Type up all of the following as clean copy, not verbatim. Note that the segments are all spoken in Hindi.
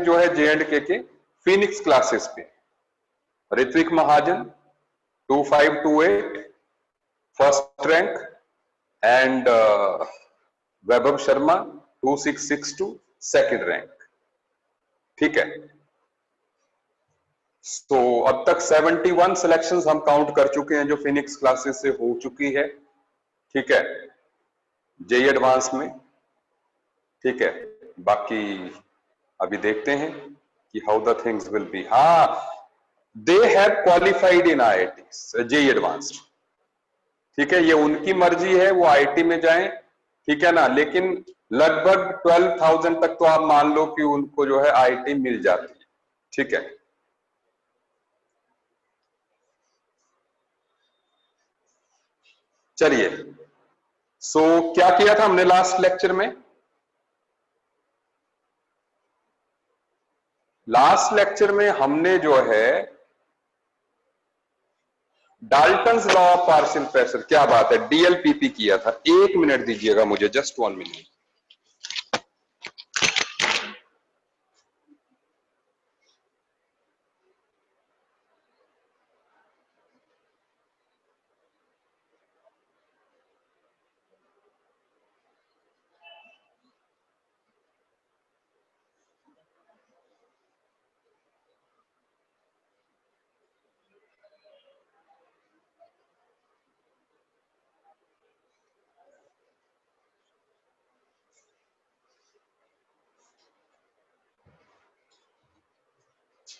जो है J&K के फिनिक्स क्लासेस पे। ऋत्विक महाजन 2528 first rank and Vaibhav Sharma 2662 second rank. ठीक है, तो अब तक 71 सिलेक्शंस हम काउंट कर चुके हैं जो फिनिक्स क्लासेस से हो चुकी है। ठीक है, जेई एडवांस में। ठीक है, बाकी अभी देखते हैं कि how the things will be. हाँ, they have qualified in IIT JEE advanced. ठीक है, ये उनकी मर्जी है, वो आईआईटी में जाएं, ठीक है ना, लेकिन लगभग 12,000 तक तो आप मान लो कि उनको जो है आईआईटी मिल जाती है। ठीक है, चलिए, सो क्या किया था हमने लास्ट लेक्चर में? लास्ट लेक्चर में हमने जो है Dalton's law of partial pressure, क्या बात है, डीएलपीपी किया था। 1 मिनट दीजिएगा मुझे, जस्ट 1 मिनट।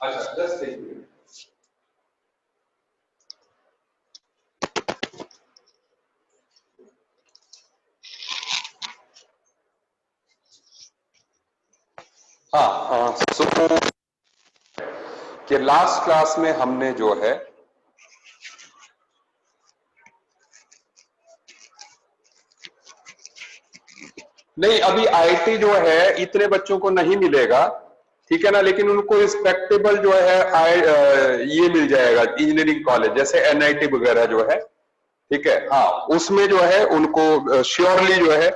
अच्छा, जस्ट 1 मिनट। हाँ, सो कि लास्ट क्लास में हमने जो है नहीं, अभी आईटी जो है इतने बच्चों को नहीं मिलेगा, ठीक है ना, लेकिन उनको रिस्पेक्टेबल जो है ये मिल जाएगा इंजीनियरिंग कॉलेज, जैसे एनआईटी वगैरह जो है। ठीक है, हाँ, उसमें जो है उनको श्योरली जो है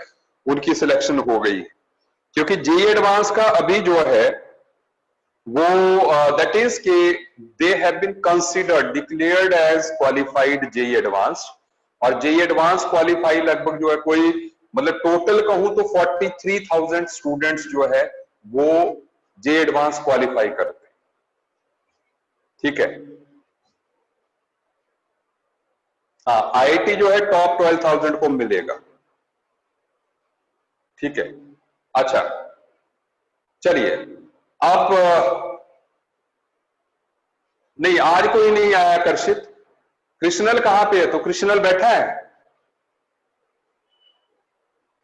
उनकी सिलेक्शन हो गई, क्योंकि जेई एडवांस का अभी जो है वो दैट इज के they have been considered declared as qualified JEE advance, और जेई एडवांस क्वालिफाई लगभग जो है कोई, मतलब टोटल कहूं तो 43,000 स्टूडेंट्स जो है वो जेई एडवांस क्वालिफाई करते हैं। ठीक है, हाँ, आईआईटी जो है टॉप 12,000 को मिलेगा। ठीक है, अच्छा, चलिए, अब नहीं, आज कोई नहीं आया कर्षित। कृष्णल कहां पे है? तो कृष्णल बैठा है,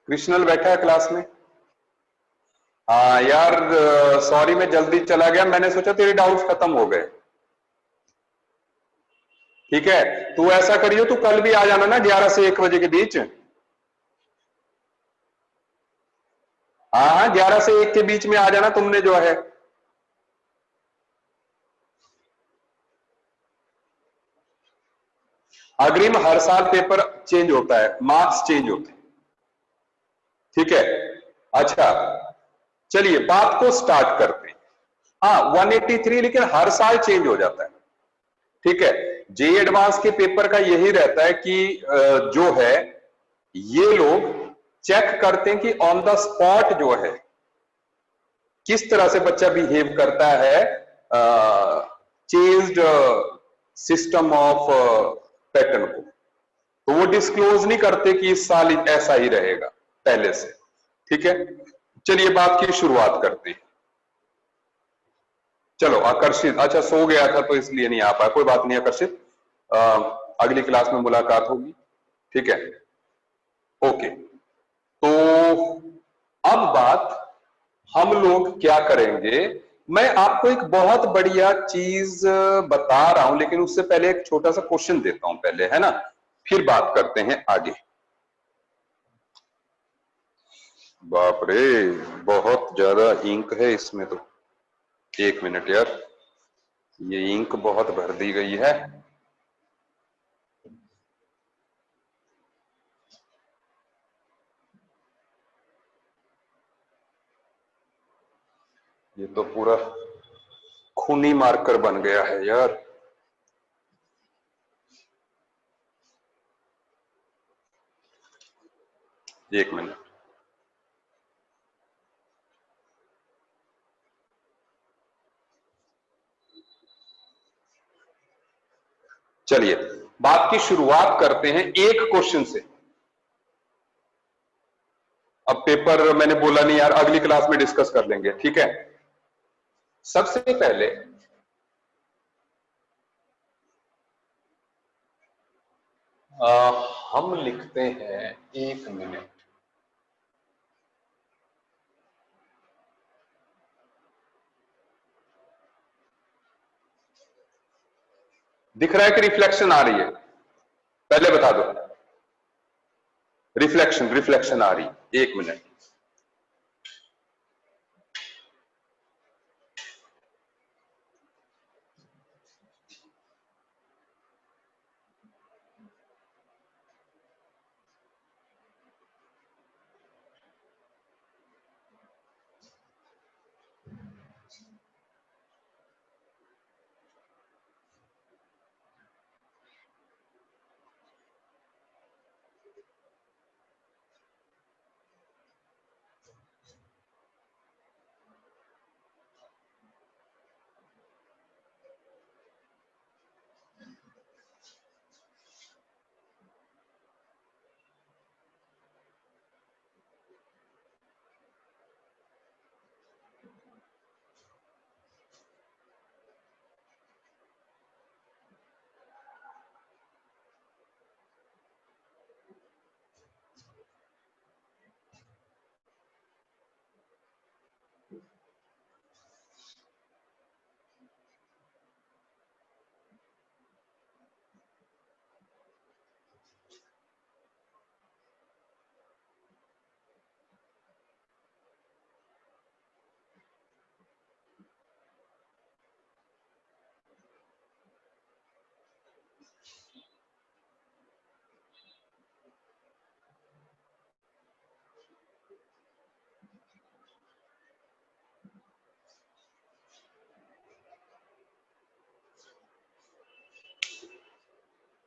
कृष्णल बैठा है क्लास में। हाँ यार, सॉरी मैं जल्दी चला गया, मैंने सोचा तेरे डाउट्स खत्म हो गए। ठीक है, तू ऐसा करियो, तू कल भी आ जाना ना 11 से 1 बजे के बीच। हाँ हाँ, 11 से 1 के बीच में आ जाना तुमने जो है। अग्रिम हर साल पेपर चेंज होता है, मार्क्स चेंज होते हैं। ठीक है, अच्छा, चलिए बात को स्टार्ट करते हैं। हाँ, 183 लेकिन हर साल चेंज हो जाता है। ठीक है, जेई एडवांस के पेपर का यही रहता है कि जो है ये लोग चेक करते हैं कि ऑन द स्पॉट जो है किस तरह से बच्चा बिहेव करता है चेंज्ड सिस्टम ऑफ पैटर्न को, तो वो डिस्क्लोज नहीं करते कि इस साल ऐसा ही रहेगा पहले से। ठीक है, चलिए बात की शुरुआत करते हैं। चलो, आकर्षित अच्छा सो गया था तो इसलिए नहीं आ पाया, कोई बात नहीं आकर्षित, अगली क्लास में मुलाकात होगी। ठीक है, ओके, तो अब बात हम लोग क्या करेंगे, मैं आपको एक बहुत बढ़िया चीज बता रहा हूं, लेकिन उससे पहले एक छोटा सा क्वेश्चन देता हूं पहले, है ना, फिर बात करते हैं आगे। बाप रे, बहुत ज्यादा इंक है इसमें तो। 1 मिनट यार, ये इंक बहुत भर दी गई है। ये तो पूरा खूनी मार्कर बन गया है यार। एक मिनट। चलिए, बात की शुरुआत करते हैं एक क्वेश्चन से। अब पेपर मैंने बोला नहीं यार, अगली क्लास में डिस्कस कर लेंगे, ठीक है। सबसे पहले हम लिखते हैं, एक मिनट। दिख रहा है कि रिफ्लेक्शन आ रही है? पहले बता दो। रिफ्लेक्शन रिफ्लेक्शन आ रही है, एक minute.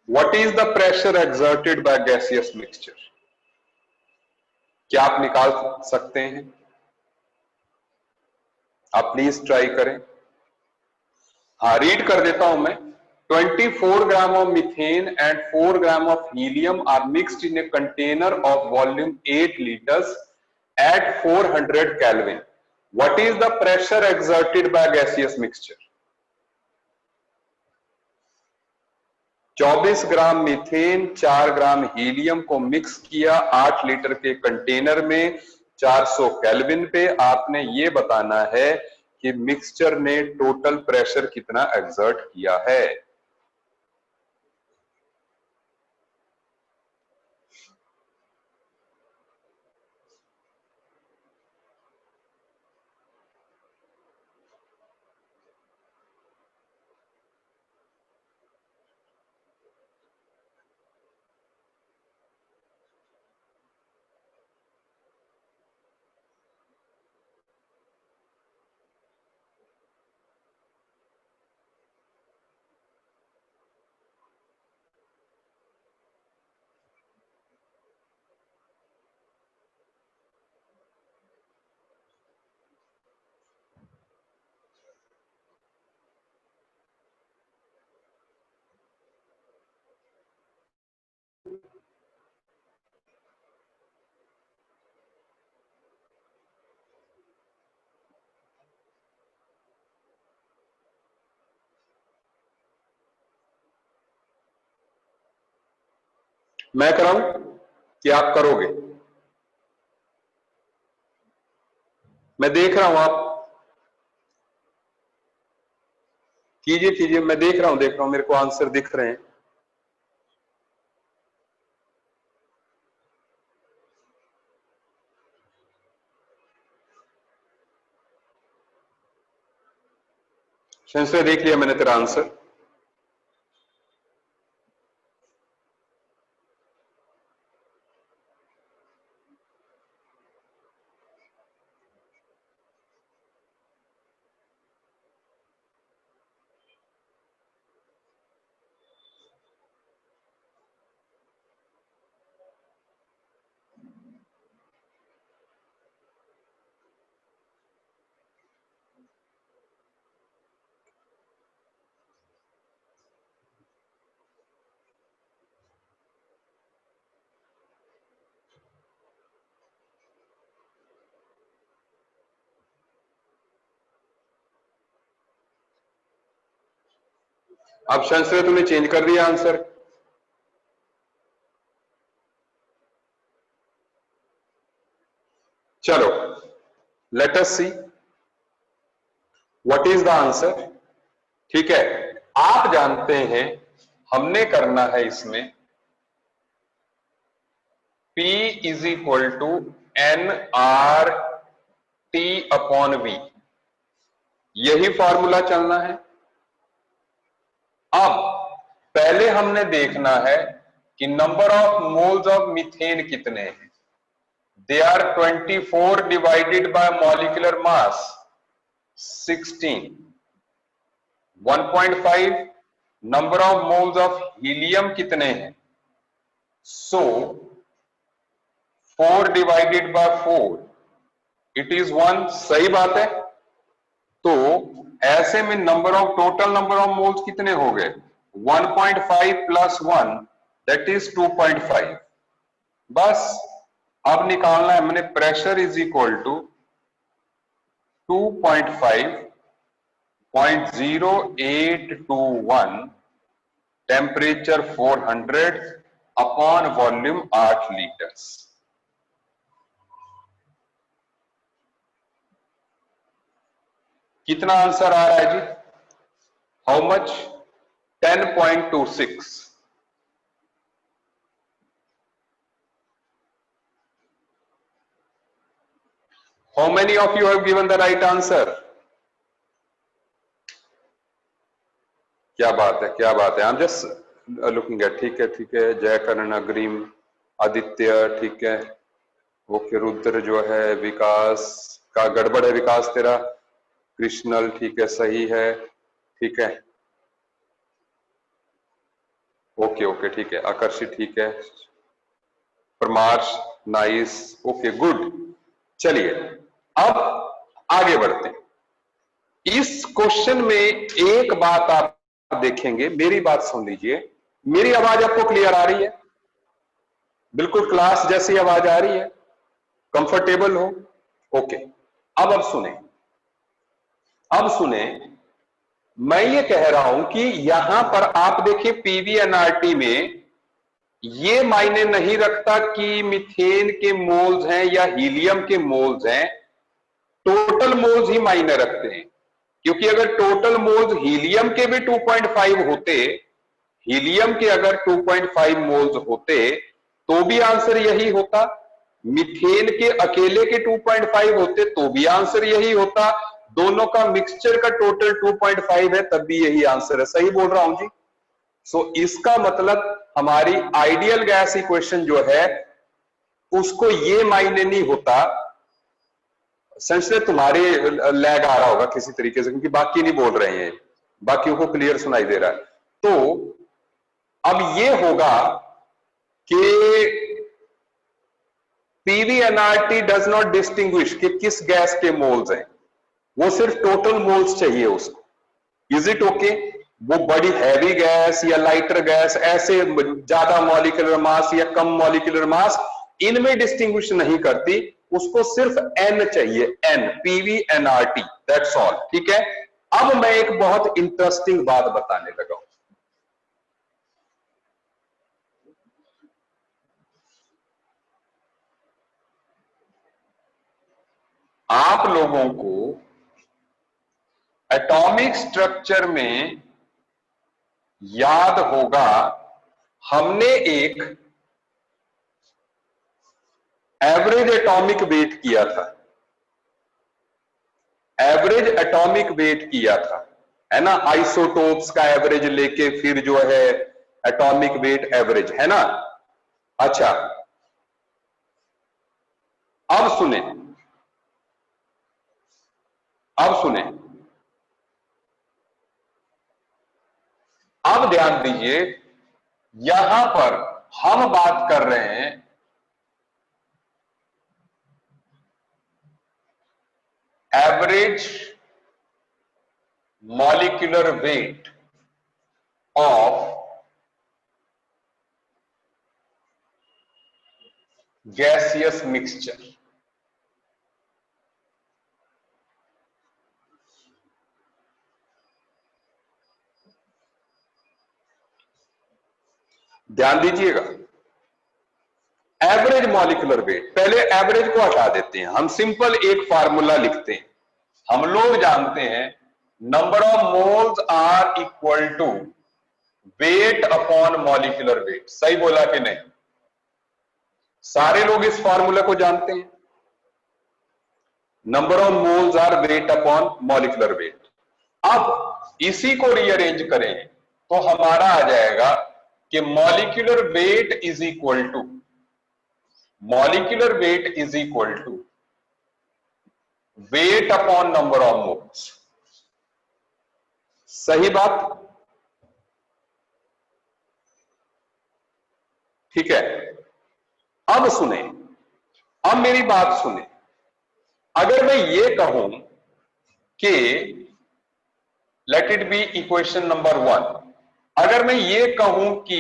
What is the pressure exerted by gaseous mixture? क्या आप निकाल सकते हैं? आप प्लीज ट्राई करें। हाँ, रीड कर देता हूं मैं। 24 ग्राम of methane and 4 gram of helium are mixed in a container of volume 8 liters at 400 Kelvin. What is the pressure exerted by gaseous mixture? 24 gram methane, 4 gram helium को मिक्स किया 8 लीटर के कंटेनर में 400 केल्विन पे। आपने ये बताना है कि मिक्सचर ने टोटल प्रेशर कितना एक्सर्ट किया है। मैं कराऊं कि आप करोगे? मैं देख रहा हूं, आप कीजिए कीजिए। मैं देख रहा हूं, मेरे को आंसर दिख रहे हैं। संशय देख लिया मैंने तेरा आंसर। अब संशय तूने चेंज कर दिया आंसर। चलो let us see what is the answer. ठीक है, आप जानते हैं हमने करना है इसमें P is equal to N R T upon V, यही फॉर्मूला चलना है। अब पहले हमने देखना है कि number of moles of methane कितने हैं। They are 24 divided by molecular mass 16। 1.5 number of moles of helium कितने हैं, so 4 divided by 4 it is 1। सही बात है। तो ऐसे में number of total number of moles कितने हो गए, 1.5 प्लस 1 दैट इज 2.5। बस अब निकालना है मैंने pressure is equal to 2.5.0821 temperature 400 upon volume 8 litres. कितना आंसर आ रहा है जी, how much, 10.26। How many of you have given the right answer? क्या बात है, क्या बात है। I'm just looking at, ठीक है ठीक है, जयकरण, अग्रिम, आदित्य, ठीक है, ओके, रुद्र जो है, विकास का गड़बड़ है, विकास तेरा, कृष्णल ठीक है, सही है, ठीक है, ओके ओके ठीक है, आकर्षित ठीक है, परमार्श नाइस, ओके गुड। चलिए अब आगे बढ़ते हैं। इस क्वेश्चन में एक बात आप देखेंगे, मेरी बात सुन लीजिए, मेरी आवाज आपको क्लियर आ रही है, बिल्कुल क्लास जैसी आवाज आ रही है, कंफर्टेबल हो, ओके। अब सुने, अब सुने, मैं ये कह रहा हूं कि यहां पर आप देखिए पीवीएनआरटी में ये मायने नहीं रखता कि मीथेन के मोल्स हैं या हीलियम के मोल्स हैं, टोटल मोल्स ही मायने रखते हैं। क्योंकि अगर टोटल मोल्स हीलियम के भी 2.5 होते, हीलियम के अगर 2.5 मोल्स होते तो भी आंसर यही होता, मीथेन के अकेले के 2.5 होते तो भी आंसर यही होता, दोनों का मिक्सचर का टोटल 2.5 है तब भी यही आंसर है। सही बोल रहा हूं जी। सो इसका मतलब हमारी आइडियल गैस इक्वेशन जो है उसको ये मायने नहीं होता। संशय तुम्हारे लैग आ रहा होगा किसी तरीके से, क्योंकि बाकी नहीं बोल रहे हैं, बाकियों को क्लियर सुनाई दे रहा है। तो अब ये होगा कि पीवीएनआरटी डज नॉट डिस्टिंग्विश कि किस गैस के मोल्स हैं, वो सिर्फ टोटल मोल्स चाहिए उसको। Is it okay? वो बड़ी हैवी गैस या लाइटर गैस, ऐसे ज्यादा मॉलिक्यूलर मास या कम मॉलिक्यूलर मास, इनमें डिस्टिंग्विश नहीं करती, उसको सिर्फ एन चाहिए, एन, पीवीएनआरटी, दैट्स ऑल। ठीक है। अब मैं एक बहुत इंटरेस्टिंग बात बताने लगा हूं। आप लोगों को एटॉमिक स्ट्रक्चर में याद होगा हमने एक एवरेज एटॉमिक वेट किया था, एवरेज एटॉमिक वेट किया था, है ना, आइसोटोप्स का एवरेज लेके फिर जो है एटॉमिक वेट एवरेज, है ना। अच्छा अब सुने, अब सुने, अब ध्यान दीजिए, यहां पर हम बात कर रहे हैं average molecular weight of gaseous mixture. ध्यान दीजिएगा, एवरेज मॉलिक्यूलर वेट, पहले एवरेज को हटा देते हैं, हम सिंपल एक फार्मूला लिखते हैं। हम लोग जानते हैं number of moles are equal to weight upon molecular weight. सही बोला कि नहीं? सारे लोग इस फार्मूला को जानते हैं, number of moles are weight upon molecular weight. अब इसी को रीअरेंज करें तो हमारा आ जाएगा कि molecular weight is equal to weight upon number of moles. सही बात? ठीक है। अब सुने, अब मेरी बात सुने। अगर मैं ये कहूं कि let it be equation number 1, अगर मैं ये कहूं कि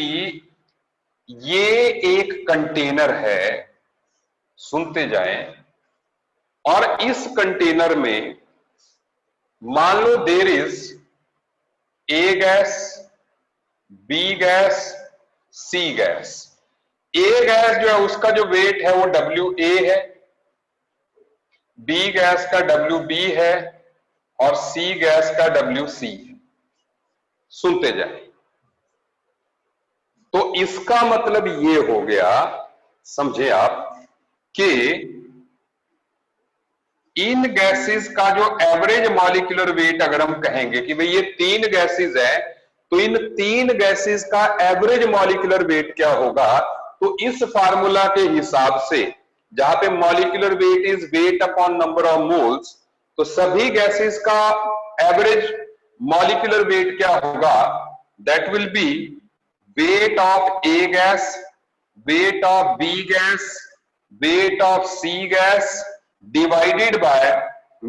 ये एक कंटेनर है, सुनते जाएं, और इस कंटेनर में मान लो there is A gas, B gas, C gas. A gas जो है उसका जो वेट है वो WA है, बी गैस का WB है, और सी गैस का WC है। सुनते जाए। तो इसका मतलब ये हो गया, समझे आप, कि इन गैसेस का जो एवरेज मॉलिक्यूलर वेट अगर हम कहेंगे कि भाई ये 3 गैसेस है, तो इन 3 गैसेस का एवरेज मॉलिक्यूलर वेट क्या होगा? तो इस फार्मूला के हिसाब से जहां पे molecular weight is weight upon number of moles, तो सभी गैसेस का एवरेज मॉलिक्यूलर वेट क्या होगा? That will be weight of A gas, weight of B gas, weight of C gas divided by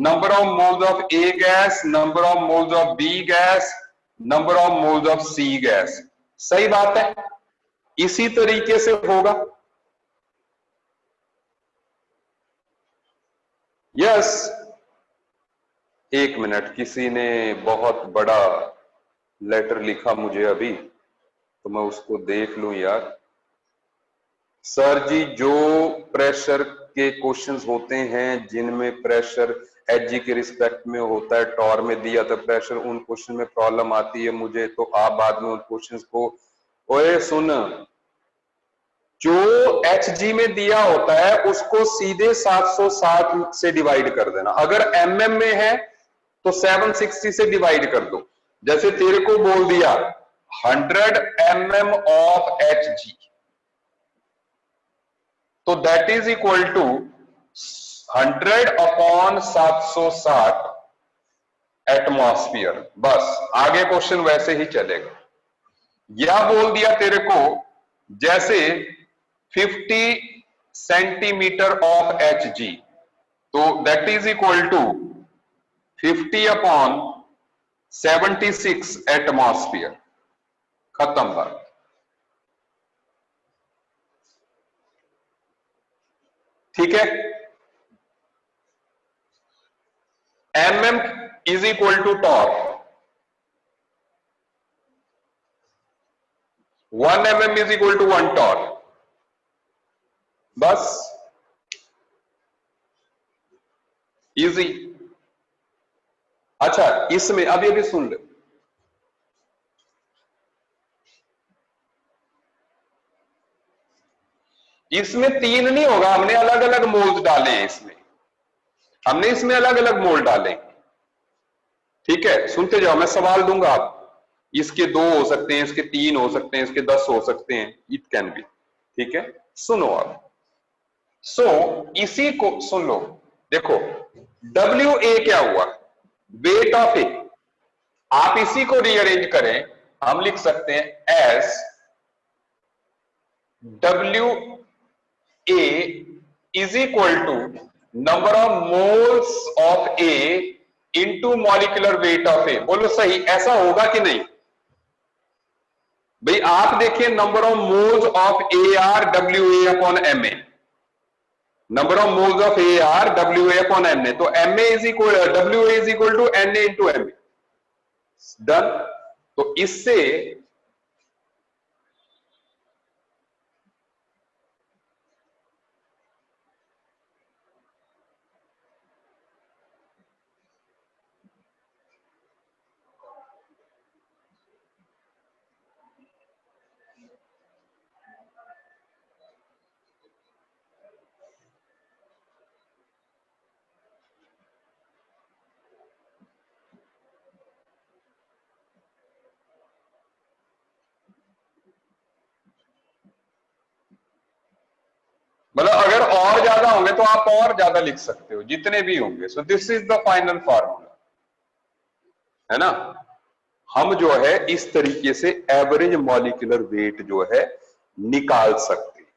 number of moles of A gas, number of moles of B gas, number of moles of C gas। सही बात है? इसी तरीके से होगा। यस, एक मिनट, किसी ने बहुत बड़ा लेटर लिखा मुझे अभी, तो मैं उसको देख लूं यार। सर जी, जो प्रेशर के क्वेश्चंस होते हैं जिनमें प्रेशर एचजी के रिस्पेक्ट में होता है, टॉर में दिया था प्रेशर, उन क्वेश्चन में प्रॉब्लम आती है मुझे, तो आप बाद में उन क्वेश्चंस को, ओए सुन, जो एचजी में दिया होता है उसको सीधे 760 से डिवाइड कर देना। अगर एमएम में है तो 760 से डिवाइड कर दो। जैसे तेरे को बोल दिया 100 mm ऑफ एचजी, तो that is equal to 100 upon 760 atmosphere. बस आगे क्वेश्चन वैसे ही चलेगा। या बोल दिया तेरे को जैसे 50 सेंटीमीटर ऑफ एचजी, तो that is equal to 50 upon 76 atmosphere. खत्म बात। ठीक है? mm is equal to torque, 1 mm is equal to 1 torque. बस इजी। अच्छा, इसमें अभी सुन ले, इसमें 3 नहीं होगा, हमने अलग अलग मोल्स डाले हैं इसमें, हमने इसमें अलग अलग मोल डाले। ठीक है, सुनते जाओ, मैं सवाल दूंगा आप, इसके 2 हो सकते हैं, इसके 3 हो सकते हैं, इसके 10 हो सकते हैं, इट कैन बी। ठीक है, सुनो आप। सो इसी को सुन लो, देखो WA क्या हुआ? Weight of A. आप इसी को रीअरेंज करें, हम लिख सकते हैं as WA is equal to number of moles of A into molecular weight of A. बोलो सही, ऐसा होगा कि नहीं भाई? आप देखिए, number of moles of A are WA upon MA, number of moles of A are WA upon MA, तो MA is equal WA is equal to NA into MA। Done. तो इससे अगर और ज्यादा होंगे तो आप और ज्यादा लिख सकते हो, जितने भी होंगे। So this is the final formula, है ना। हम जो है इस तरीके से एवरेज मॉलिक्यूलर वेट जो है निकाल सकते हैं।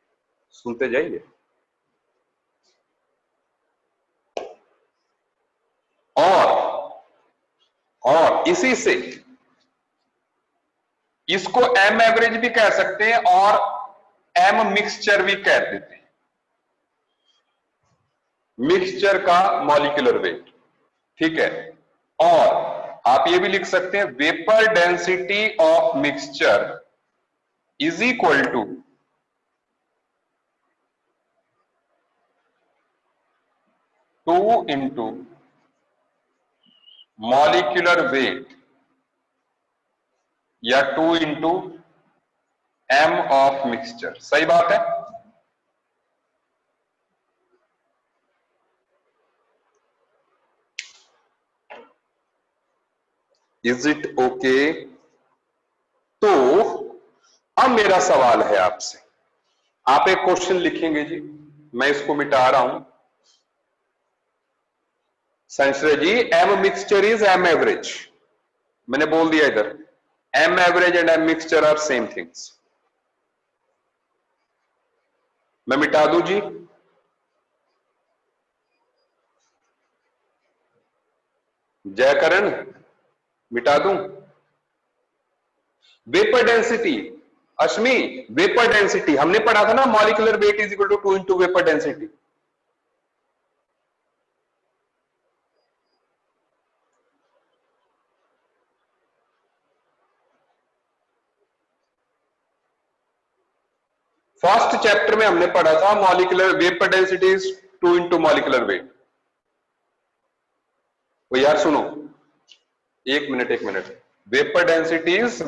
सुनते जाइए। और इसी से इसको एम एवरेज भी कह सकते हैं और एम मिक्सचर भी कह देते हैं, मिक्सचर का मॉलिक्यूलर वेट, ठीक है। और आप ये भी लिख सकते हैं vapour density of mixture is equal to 2 into molecular weight या 2 इंटू एम ऑफ मिक्सचर। सही बात है। Is it okay? तो अब मेरा सवाल है आपसे, आप एक क्वेश्चन लिखेंगे जी, मैं इसको मिटा रहा हूं। Sanshray ji, M mixture is M average, मैंने बोल दिया इधर, M average and M mixture are same things. मैं मिटा दूं जी? जयकरण, मिटा दूं? Vapour density, Ashmi, vapour density हमने पढ़ा था ना, molecular weight is equal to 2 into vapour density. First chapter में हमने पढ़ा था molecular vapour density is 2 into molecular weight. तो यार सुनो, एक minute, vapour density is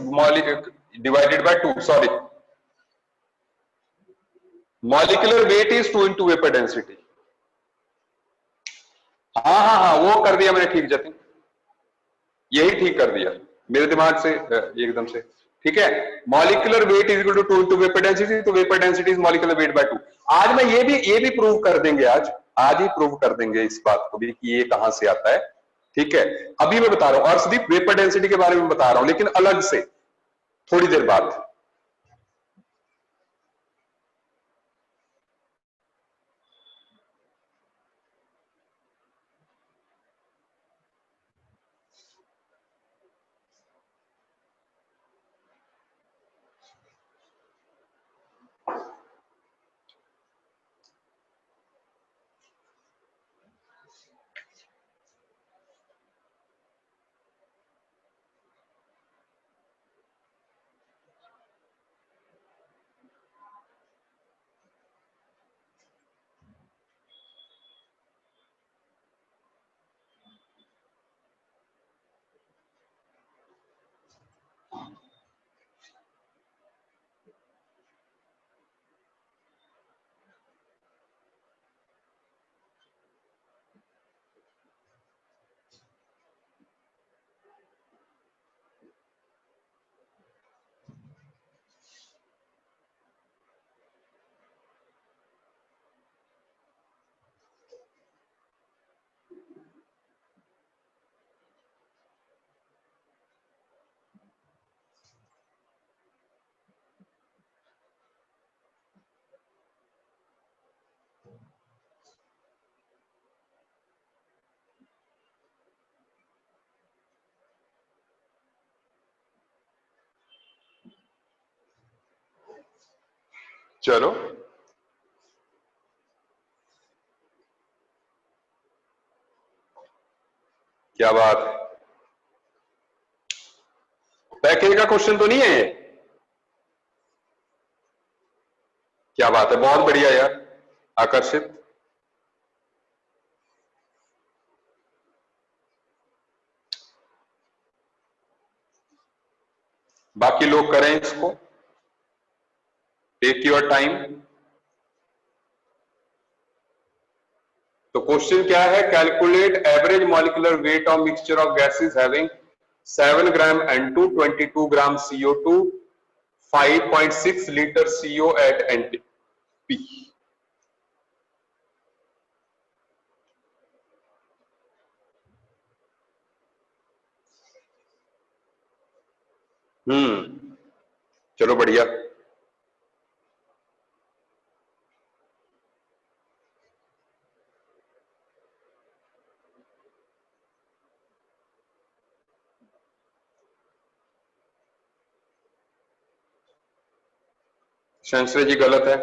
divided by 2, sorry, molecular weight is 2 into vapour density. हाँ, वो कर दिया मैंने ठीक, जतिन यही ठीक कर दिया मेरे दिमाग से एकदम से, ठीक है। Molecular weight is equal to 2 into vapour density, तो vapour density is molecular weight by 2। आज मैं ये भी प्रूव कर देंगे, आज ही प्रूव कर देंगे इस बात को भी कि ये कहां से आता है, ठीक है। अभी मैं बता रहा हूं, अर्शदीप वेपर डेंसिटी के बारे में बता रहा हूं, लेकिन अलग से थोड़ी देर बाद। चलो, क्या बात है, पैकेज का क्वेश्चन तो नहीं है ये? क्या बात है, बहुत बढ़िया यार, आकर्षित। बाकी लोग करें इसको, टेक योर टाइम। तो क्वेश्चन क्या है, calculate average molecular weight of mixture of gases having 7 gram N2, 22 gram CO2, 5.6 litre CO at NTP। चलो बढ़िया। संश्रय जी गलत है।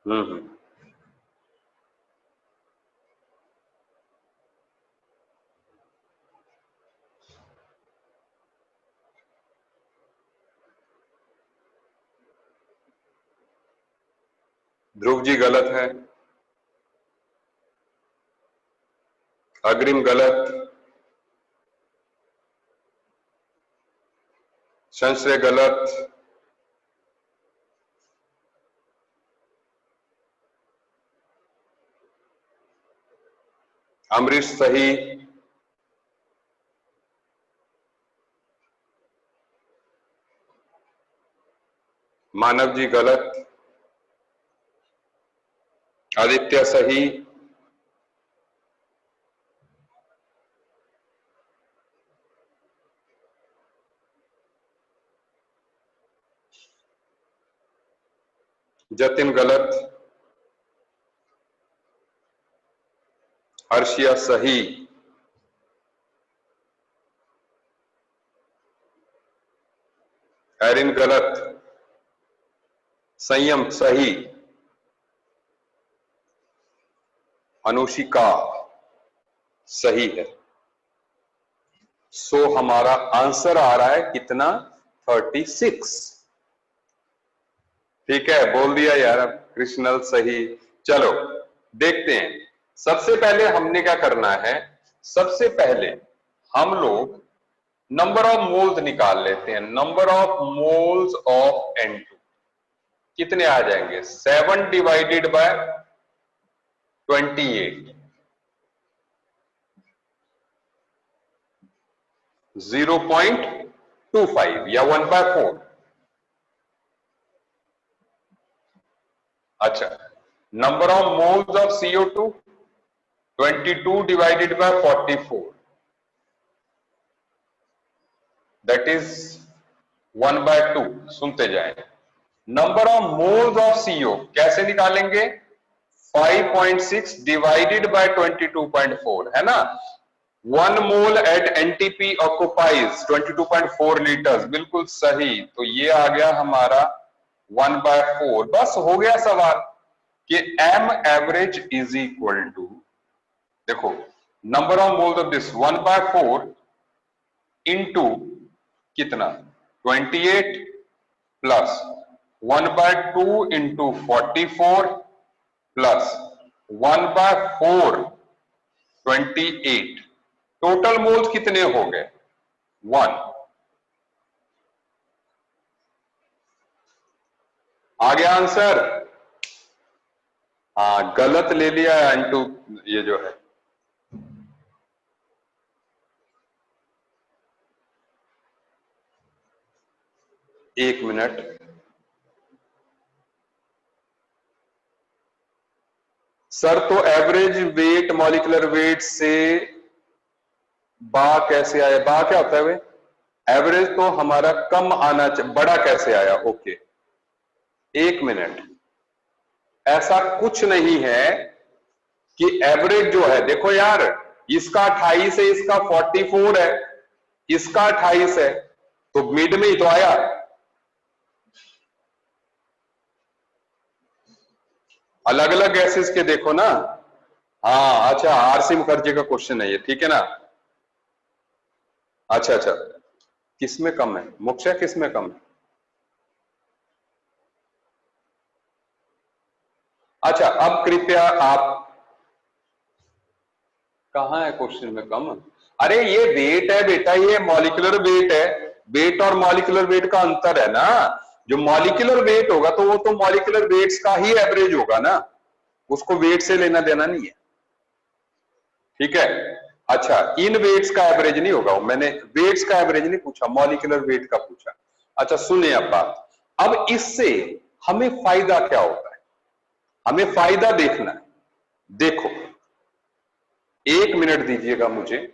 हम्म। ध्रुव जी गलत है। अग्रिम गलत। संश्रय गलत। अमरीश सही। मानव जी गलत। आदित्य सही। जतिन गलत। हर्षिया सही। एरिन गलत। संयम सही। अनुशिका सही है। सो हमारा आंसर आ रहा है कितना? 36। ठीक है, बोल दिया यार। कृष्णल सही। चलो देखते हैं। सबसे पहले हमने क्या करना है? सबसे पहले हम लोग नंबर ऑफ मोल्स निकाल लेते हैं। Number of moles of N2 कितने आ जाएंगे? 7 डिवाइडेड बाय 28, 0.25 या 1/4। अच्छा, number of moles of CO2 22 divided by 44, that is 1/2। सुनते जाएं। Number of moles of CO कैसे निकालेंगे? 5.6 डिवाइडेड बाय 22.4, है ना। 1 मोल एट NTP ऑक्युपाइज 22.4 लीटर्स। बिल्कुल सही। तो ये आ गया हमारा 1/4। बस हो गया सवाल कि M average is equal to, देखो, number of moles of this 1/4 into कितना? 28 plus 1/2 into 44 plus 1/4 28। Total moles कितने हो गए? 1। आ गया आंसर? हाँ, गलत ले लिया N2 ये जो है। एक मिनट। सर तो एवरेज वेट मॉलिक्यूलर वेट से बा कैसे आया? बा क्या होता है वे? एवरेज तो हमारा कम आना चाहिए, बड़ा कैसे आया? ओके, एक मिनट। ऐसा कुछ नहीं है कि एवरेज जो है, देखो यार, इसका 28 है, इसका 44 है, इसका 28 है, तो मिड में ही तो आया। अलग अलग गैसेस के देखो ना। हाँ अच्छा, आरसी मुखर्जी का क्वेश्चन है ये, ठीक है ना। अच्छा अच्छा, किसमें कम है मुख्य, किसमें कम है? अच्छा, अब कृपया आप, कहां है क्वेश्चन में कम? अरे ये वेट है बेटा, ये मॉलिक्यूलर वेट है। वेट और मॉलिक्यूलर वेट का अंतर है ना। जो मॉलिक्यूलर वेट होगा तो वो तो मॉलिक्यूलर वेट्स का ही एवरेज होगा ना, उसको वेट से लेना देना नहीं है। ठीक है, अच्छा, इन वेट्स का एवरेज नहीं होगा, मैंने वेट्स का एवरेज नहीं पूछा, मॉलिक्यूलर वेट का पूछा। अच्छा सुनिए अब बात, अब इससे हमें फायदा क्या होता है, हमें फायदा देखना है। देखो 1 मिनट दीजिएगा मुझे।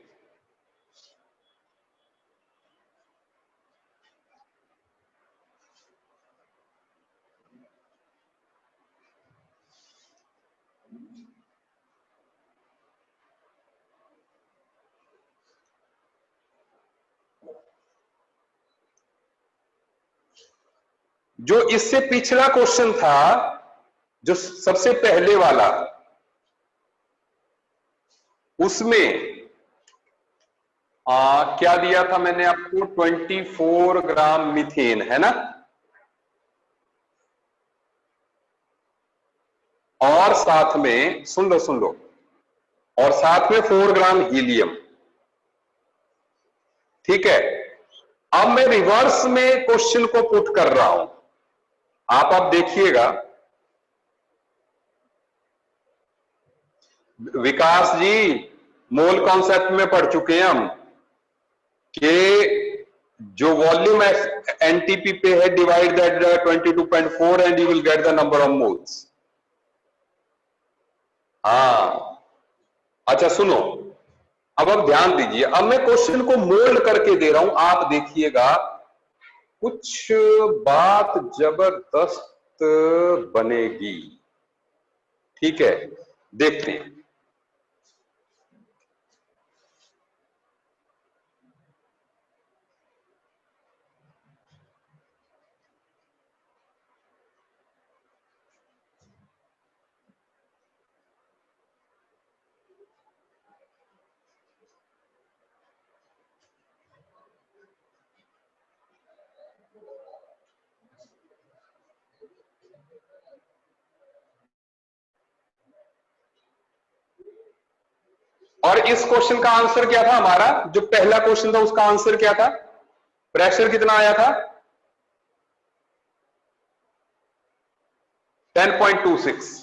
जो इससे पिछला क्वेश्चन था, जो सबसे पहले वाला, उसमें क्या दिया था मैंने आपको, 24 ग्राम मीथेन, है ना, और साथ में सुन लो, और साथ में 4 ग्राम हीलियम। ठीक है, अब मैं रिवर्स में क्वेश्चन को पुट कर रहा हूं, आप अब देखिएगा। विकास जी, मोल कॉन्सेप्ट में पढ़ चुके हैं हम कि जो वॉल्यूम एनटीपी पे है, divide that 22.4 and you will get the number of moles. हाँ, अच्छा सुनो, अब आप ध्यान दीजिए, अब मैं क्वेश्चन को मोल्ड करके दे रहा हूं, आप देखिएगा कुछ बात जबरदस्त बनेगी। ठीक है, देखते हैं। और इस क्वेश्चन का आंसर क्या था हमारा, जो पहला क्वेश्चन था उसका आंसर क्या था, प्रेशर कितना आया था, 10.26।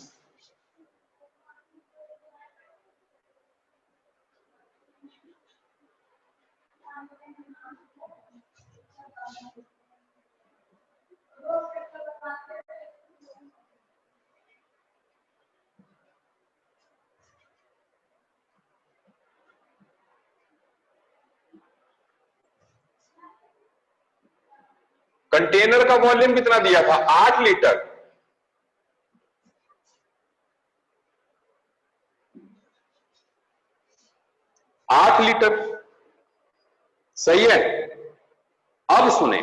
कंटेनर का वॉल्यूम कितना दिया था, 8 लीटर। 8 लीटर, सही है। अब सुने,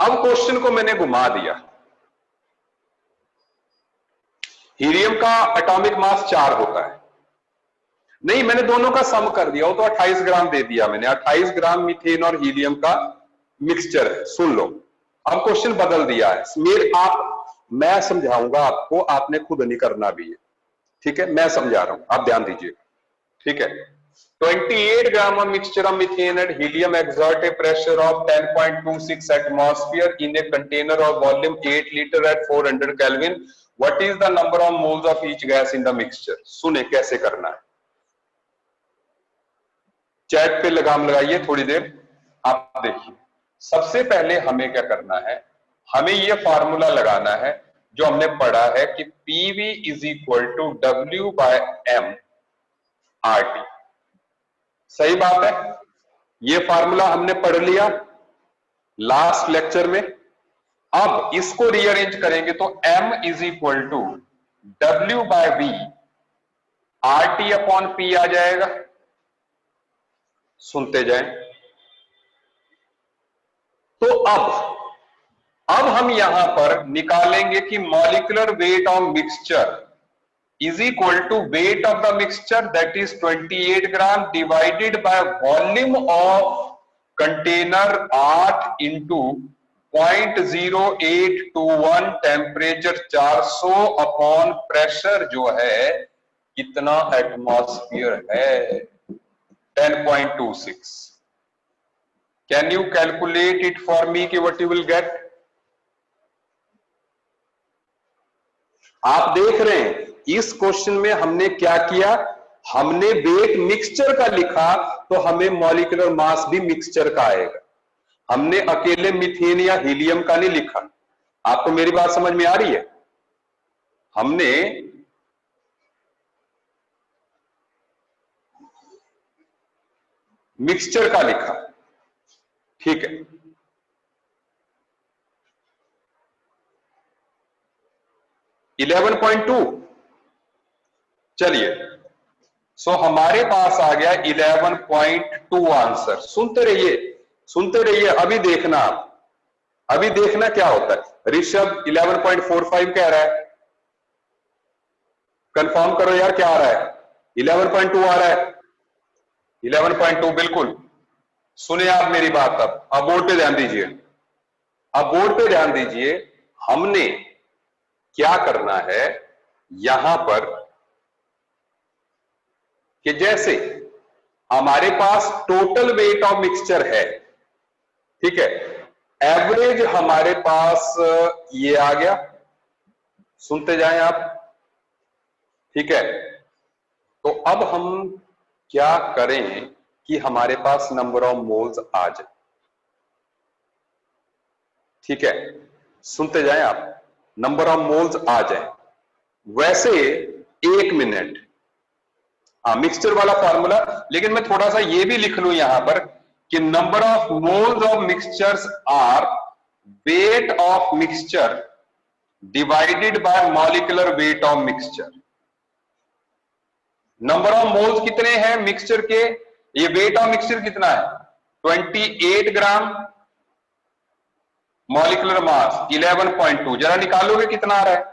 अब क्वेश्चन को मैंने घुमा दिया। हीलियम का एटॉमिक मास 4 होता है, नहीं मैंने दोनों का सम कर दिया, वो तो 28 ग्राम दे दिया मैंने, 28 ग्राम मीथेन और हीलियम का मिक्सचर है। सुन लो, अब क्वेश्चन बदल दिया है, मेरे आप, मैं समझाऊंगा आपको, आपने खुद नहीं करना भी है। ठीक है, मैं समझा रहा हूं, आप ध्यान दीजिए। ठीक है, 28 gram of mixture of methane and helium exert a pressure of 10.26 atmosphere in a container of volume 8 liter at 400 Kelvin. What is the number of moles of each gas in the mixture? सुने कैसे करना है, चैट पे लगाम लगाइए थोड़ी देर, आप देखिए। सबसे पहले हमें क्या करना है, हमें यह फॉर्मूला लगाना है जो हमने पढ़ा है कि PV is equal to W/M RT। सही बात है, ये फार्मूला हमने पढ़ लिया लास्ट लेक्चर में। अब इसको रीअरेंज करेंगे तो M is equal to W/V RT upon P आ जाएगा। सुनते जाएं, तो अब हम यहां पर निकालेंगे कि molecular weight of mixture is equal to weight of the mixture, that is 28 gram, divided by volume of container 8 into 0.0821, temperature 400 upon pressure जो है कितना एटमॉस्फेयर है 10.26. Can you calculate it for me कि व्हाट यू विल गेट? आप देख रहे हैं इस क्वेश्चन में हमने क्या किया, हमने वेट मिक्सचर का लिखा तो हमें मॉलिक्यूलर मास भी मिक्सचर का आएगा, हमने अकेले मीथेन या हीलियम का नहीं लिखा। आपको मेरी बात समझ में आ रही है? हमने मिक्सचर का लिखा, ठीक है। इलेवन 11.2, चलिए सो हमारे पास आ गया 11.2 आंसर। सुनते रहिए, अभी देखना आप, अभी देखना क्या होता है। ऋषभ 11.45 कह रहा है, कंफर्म करो यार क्या आ रहा है? 11.2 आ रहा है, 11.2 बिल्कुल। सुने आप मेरी बात, अब बोर्ड पे ध्यान दीजिए, अब बोर्ड पे ध्यान दीजिए। हमने क्या करना है यहां पर कि जैसे हमारे पास टोटल वेट ऑफ मिक्सचर है, ठीक है, एवरेज हमारे पास ये आ गया, सुनते जाएं आप, ठीक है। तो अब हम क्या करें कि हमारे पास नंबर ऑफ मोल्स आ जाए, ठीक है, सुनते जाएं आप, नंबर ऑफ मोल्स आ जाए। वैसे 1 मिनट, हाँ मिक्सचर वाला फॉर्मूला, लेकिन मैं थोड़ा सा ये भी लिख लूं यहां पर कि number of moles of mixtures are weight of mixture divided by molecular weight of mixture. Number of moles कितने हैं मिक्सचर के, ये वेट ऑफ मिक्सचर कितना है 28 ग्राम, मॉलिक्यूलर मास 11.2, जरा निकालोगे कितना आ रहा है?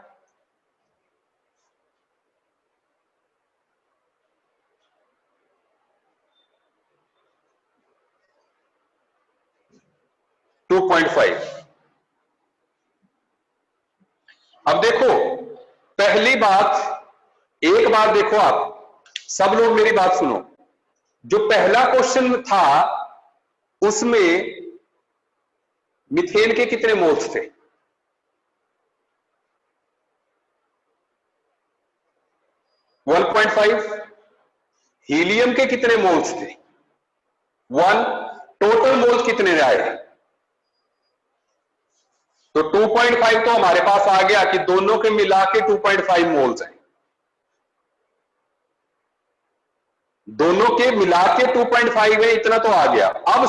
अब देखो पहली बात, एक बार देखो आप सब लोग मेरी बात सुनो, जो पहला क्वेश्चन था उसमें मीथेन के कितने मोल्स थे? 1.5। हीलियम के कितने मोल्स थे? 1। टोटल मोल्स कितने आए? तो 2.5 तो हमारे पास आ गया कि दोनों के मिला के 2.5 मोल्स हैं, दोनों के मिला के 2.5 है, इतना तो आ गया। अब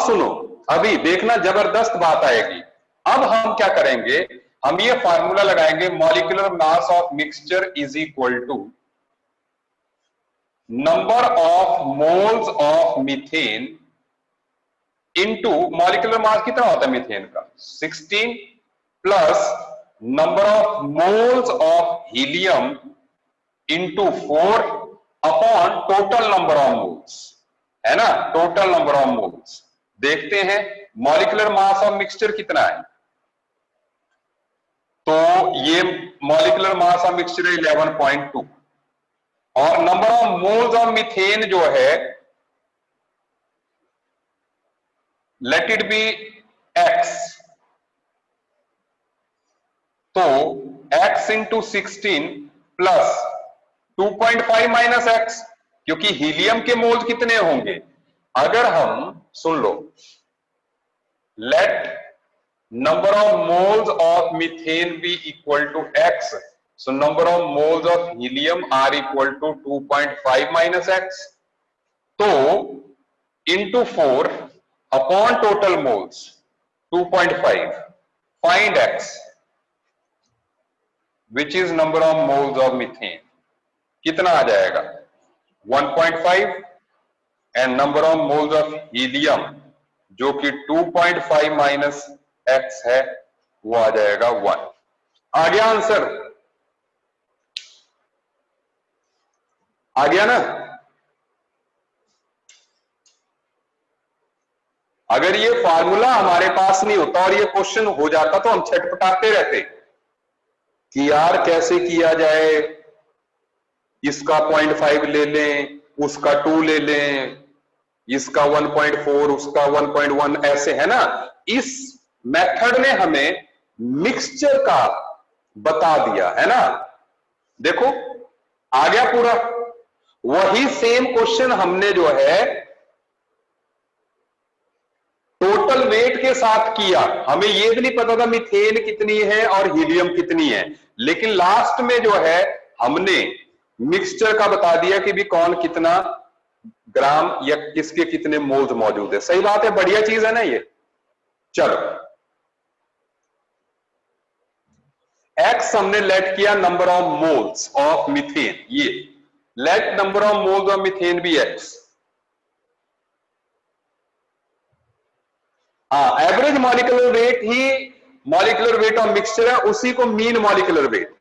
सुनो, अभी देखना जबरदस्त बात आएगी। अब हम क्या करेंगे, हम ये फार्मूला लगाएंगे, molecular mass of mixture is equal to number of moles of methane into molecular mass कितना होता है मीथेन का 16 plus number of moles of helium into 4 upon total number of moles, है ना, टोटल नंबर ऑफ मोल्स। देखते हैं मॉलिक्यूलर मास ऑफ मिक्सचर कितना है, तो ये मॉलिक्यूलर मास ऑफ मिक्सचर 11.2 और number of moles of methane जो है लेट इट बी x, तो x into 16 plus 2.5 minus x, क्योंकि हीलियम के मोल्स कितने होंगे, अगर हम सुन लो, late number of moles of methane be equal to x, so number of moles of helium are equal to 2.5 minus x, तो into 4 upon total moles 2.5, find x which is number of moles of methane, कितना आ जाएगा 1.5 and number of moles of helium जो कि 2.5 माइनस x है वो आ जाएगा 1। आ गया आंसर? आ गया ना? अगर ये फार्मूला हमारे पास नहीं होता और ये क्वेश्चन हो जाता तो हम छटपटाते रहते कि यार कैसे किया जाए, इसका 0.5 ले लें, उसका 2 ले लें, इसका 1.4, उसका 1.1, ऐसे है ना। इस मेथड ने हमें मिक्सचर का बता दिया है ना। देखो आ गया पूरा। वही सेम क्वेश्चन हमने जो है टोटल वेट के साथ किया। हमें ये भी नहीं पता था मीथेन कितनी है और हीलियम कितनी है, लेकिन लास्ट में जो है हमने मिक्सचर का बता दिया कि भी कौन कितना ग्राम या किसके कितने मोल्स मौजूद है। सही बात है, बढ़िया चीज है ना ये। चलो एक्स हमने लेट किया number of moles of methane, ये let number of moles of methane भी एक्स। हाँ, एवरेज मॉलिक्यूलर वेट ही मॉलिक्यूलर वेट ऑफ मिक्सचर है, उसी को मीन मॉलिक्यूलर वेट।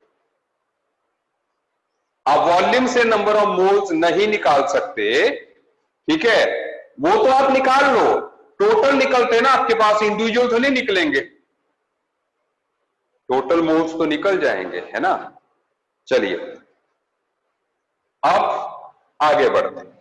आप वॉल्यूम से नंबर ऑफ मोल्स नहीं निकाल सकते, ठीक है, वो तो आप निकाल लो, टोटल निकलते ना आपके पास, इंडिविजुअल तो नहीं निकलेंगे, टोटल मोल्स तो निकल जाएंगे, है ना। चलिए अब आगे बढ़ते हैं।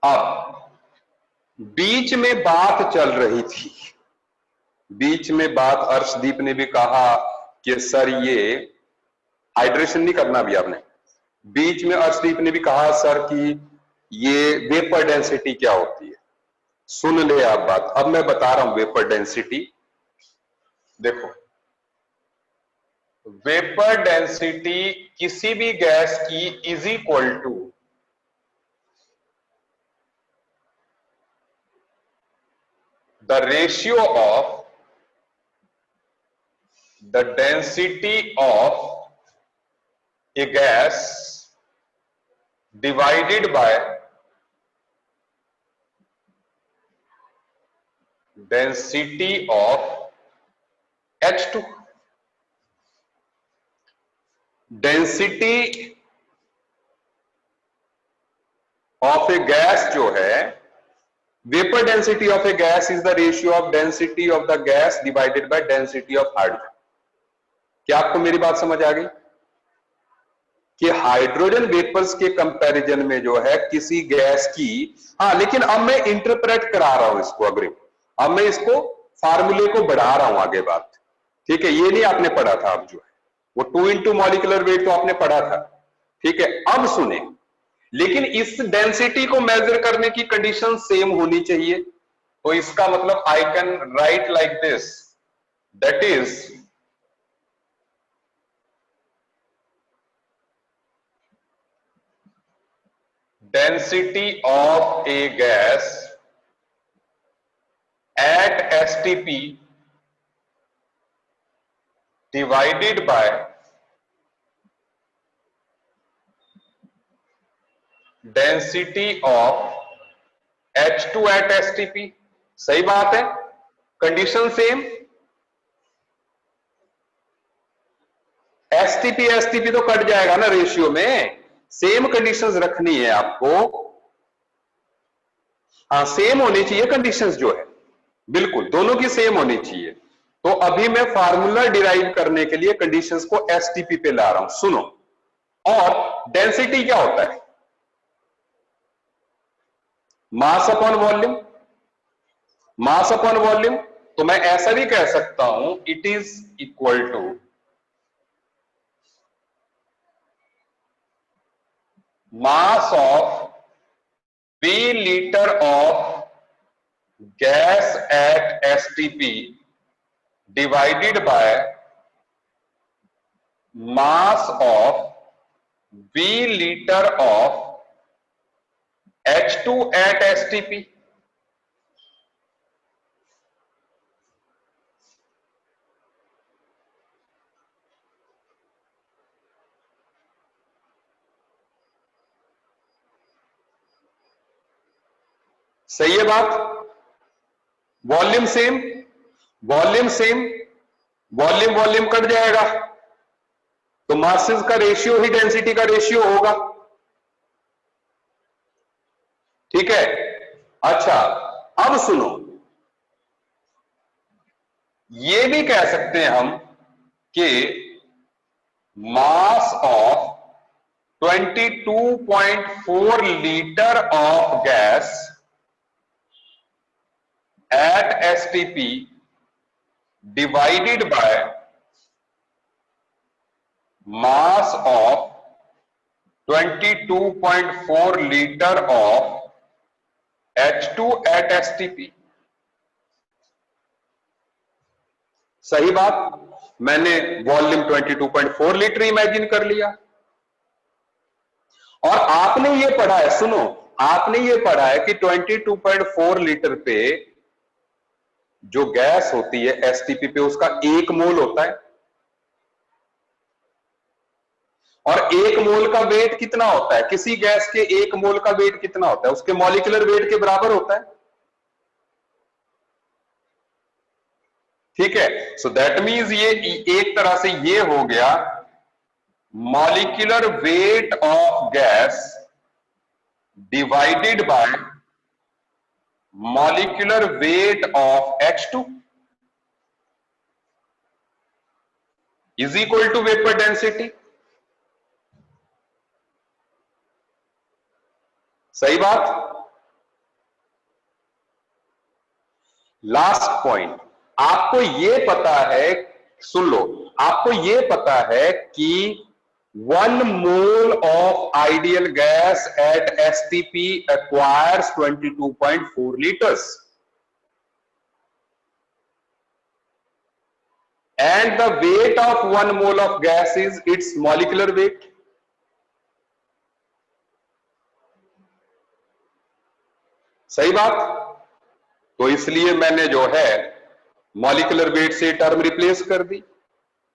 अब बीच में बात चल रही थी, बीच में बात अर्शदीप ने भी कहा कि सर ये हाइड्रेशन नहीं करना भी आपने, बीच में अर्शदीप ने भी कहा सर कि ये वेपर डेंसिटी क्या होती है। सुन ले आप बात, अब मैं बता रहा हूं वेपर डेंसिटी। देखो वेपर डेंसिटी किसी भी गैस की is equal to the ratio of the density of a gas divided by density of H2। Density of A gas जो है, vapour density of A gas is the ratio of density of the gas divided by density of hydrogen. क्या आपको मेरी बात समझ आ गई कि हाइड्रोजन वेपर्स के कंपैरिजन में जो है किसी गैस की, हाँ लेकिन अब मैं इंटरप्रेट करा रहा हूं इसको अग्रिम, अब मैं इसको फार्मूले को बढ़ा रहा हूं आगे बात, ठीक है, ये नहीं आपने पढ़ा था, अब जो है वो 2 इंटू मॉलिक्यूलर वेट तो आपने पढ़ा था, ठीक है। अब सुने, लेकिन इस डेंसिटी को मेजर करने की कंडीशन सेम होनी चाहिए, तो इसका मतलब I can write like this, that is density of a gas at STP divided by density of H2 at STP। सही बात है, कंडीशन सेम, STP STP तो कट जाएगा ना रेशियो में, सेम कंडीशंस रखनी है आपको, हाँ सेम होनी चाहिए कंडीशंस जो है, बिल्कुल दोनों की सेम होनी चाहिए। तो अभी मैं फार्मूला डिराइव करने के लिए कंडीशंस को STP पे ला रहा हूं, सुनो। और डेंसिटी क्या होता है, mass upon volume, mass upon volume, तो मैं ऐसा भी कह सकता हूं it is equal to mass of V liter of gas at STP divided by mass of V liter of H2 at STP। सही है बात? Volume same, volume same, volume volume cut जाएगा तो मासेस का रेशियो ही डेंसिटी का रेशियो होगा। ठीक है? अच्छा, अब सुनो, ये भी कह सकते हैं हम कि मास of 22.4 litre of gas at STP divided by mass of 22.4 liter of H2 at STP। सही बात? मैंने वॉल्यूम 22.4 लीटर इमेजिन कर लिया और आपने ये पढ़ा है, सुनो, आपने ये पढ़ा है कि 22.4 लीटर पे जो गैस होती है एसटीपी पे उसका 1 मोल होता है और 1 मोल का वेट कितना होता है? किसी गैस के 1 मोल का वेट कितना होता है? उसके मॉलिक्यूलर वेट के बराबर होता है। ठीक है? सो दैट मीन्स ये एक तरह से ये हो गया molecular weight of gas divided by molecular weight of H2 is equal to vapour density. सही बात? लास्ट पॉइंट, आपको ये पता है, सुन लो, आपको ये पता है कि 1 mole of ideal gas at STP acquires 22.4 liters and the weight of 1 mole of gas is its molecular weight। सही बात? तो इसलिए मैंने जो है मॉलिक्यूलर वेट से टर्म रिप्लेस कर दी।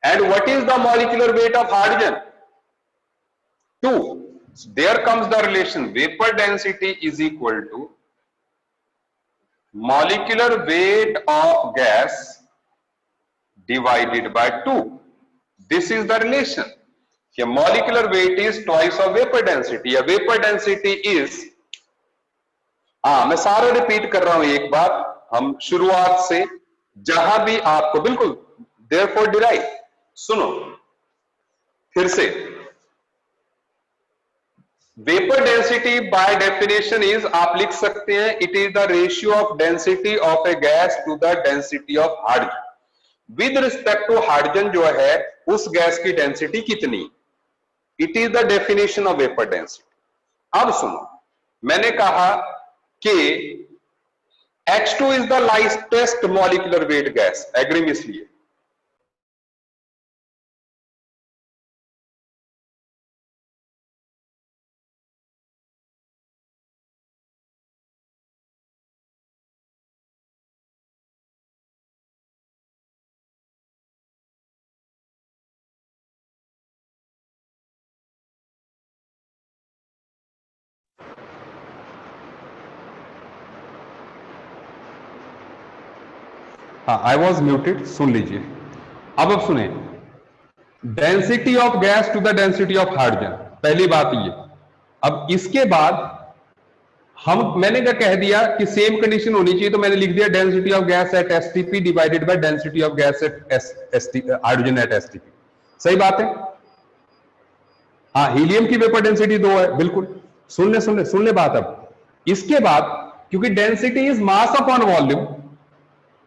And what is the molecular weight of hydrogen? 2। There comes the relation vapor density is equal to molecular weight of gas divided by 2। This is the relation। Molecular weight is twice of vapor density। A vapor density is, मैं सारा रिपीट कर रहा हूं एक बार, हम शुरुआत से जहां भी आपको बिल्कुल therefore derive, सुनो फिर से। Vapour density by definition is, आप लिख सकते हैं, it is the ratio of density of A gas to the density of hydrogen. With respect to hydrogen जो है उस गैस की डेंसिटी कितनी, it is the definition of vapour density. अब सुनो, मैंने कहा कि H2 is the lightest molecular weight gas, agree में इसलिए। हाँ, आई वॉज म्यूटेड, सुन लीजिए। अब सुने, density of gas to the density of hydrogen, पहली बात ये। अब इसके बाद मैंने क्या कह दिया कि सेम कंडीशन होनी चाहिए, तो मैंने लिख दिया density of gas at STP divided by density of gas at hydrogen at STP. सही बात है? हाँ, हीलियम की वेपर डेंसिटी 2 है, बिल्कुल। सुन ले बात। अब इसके बाद क्योंकि density is mass upon volume,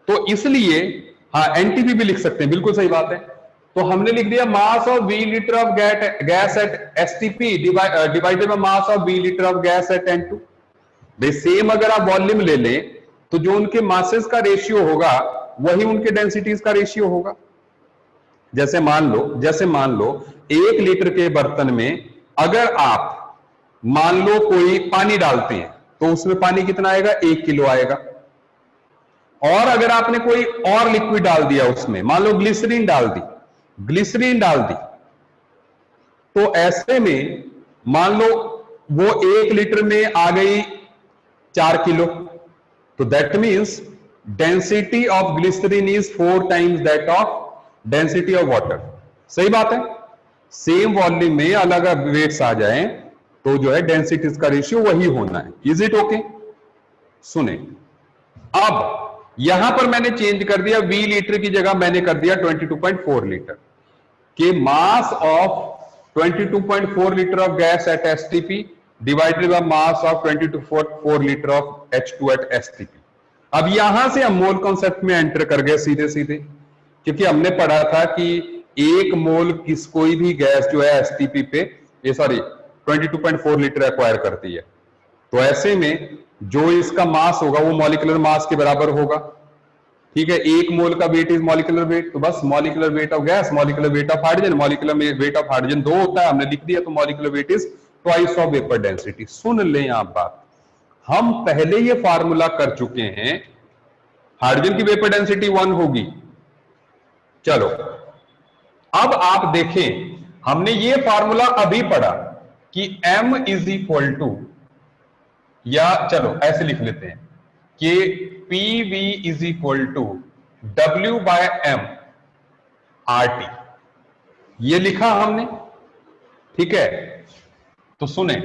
तो इसलिए हाँ एनटीपी भी लिख सकते हैं, बिल्कुल सही बात है। तो हमने लिख दिया mass of V litre of gas at STP divided by mass of V litre of gas at N two. भाई सेम अगर आप वॉल्यूम ले लें तो जो उनके मासेस का रेशियो होगा वही उनके डेंसिटीज का रेशियो होगा। जैसे मान लो 1 लीटर के बर्तन में अगर आप मान लो कोई पानी डालते हैं तो उसमें पानी कितना आएगा, 1 किलो आएगा। और अगर आपने कोई और लिक्विड डाल दिया उसमें, मान लो ग्लिसरीन डाल दी, तो ऐसे में मान लो वो 1 लीटर में आ गई 4 किलो, तो that means density of glycerine is 4 times that of density of water. सही बात है, सेम वॉल्यूम में अलग अलग वेट्स आ जाएं तो जो है डेंसिटीज का रेशियो वही होना है। Is it okay? सुने, अब यहां पर मैंने चेंज कर दिया, 20 लीटर की जगह मैंने कर दिया 22.4 लीटर के mass of 22.4 litre of gas at STP divided by mass of 22.4 litre of H2 at STP. अब यहां से हम मोल कॉन्सेप्ट में एंटर कर गए सीधे सीधे, क्योंकि हमने पढ़ा था कि एक मोल किस कोई भी गैस जो है एसटीपी पे ये सॉरी 22.4 लीटर एक्वायर करती है। तो ऐसे में जो इसका मास होगा वो मॉलिक्यूलर मास के बराबर होगा। ठीक है, एक मोल का वेट इज मॉलिक्यूलर वेट, तो बस molecular weight of gas molecular weight of hydrogen, molecular weight of hydrogen 2 होता है, हमने लिख दिया, तो molecular weight is twice of vapour density. सुन लें आप बात, हम पहले ये फार्मूला कर चुके हैं, हाइड्रोजन की वेपर डेंसिटी 1 होगी। चलो अब आप देखें, हमने ये फार्मूला अभी पढ़ा कि m इज इक्वल टू, या चलो ऐसे लिख लेते हैं कि PV is equal to W by M RT, ये लिखा हमने। ठीक है, तो सुने,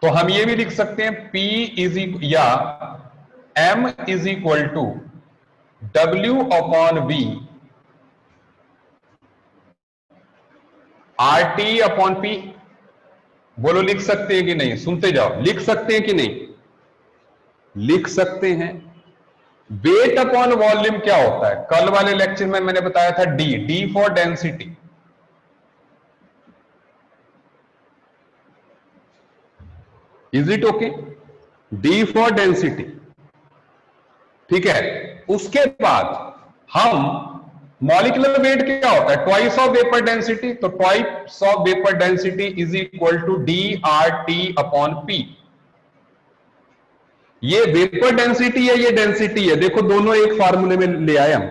तो हम ये भी लिख सकते हैं P इज या M is equal to W upon V RT upon P। बोलो लिख सकते हैं कि नहीं? सुनते जाओ, लिख सकते हैं कि नहीं? लिख सकते हैं। वेट अपॉन वॉल्यूम क्या होता है? कल वाले लेक्चर में मैंने बताया था D for density. Is it okay? D for density. ठीक है, उसके बाद हम मॉलिक्यूलर वेट क्या होता है? ट्वाइस ऑफ वेपर डेंसिटी, तो twice of vapour density is equal to D R T upon P. ये वेपर डेंसिटी है, ये डेंसिटी है, देखो दोनों एक फार्मूले में ले आए हम।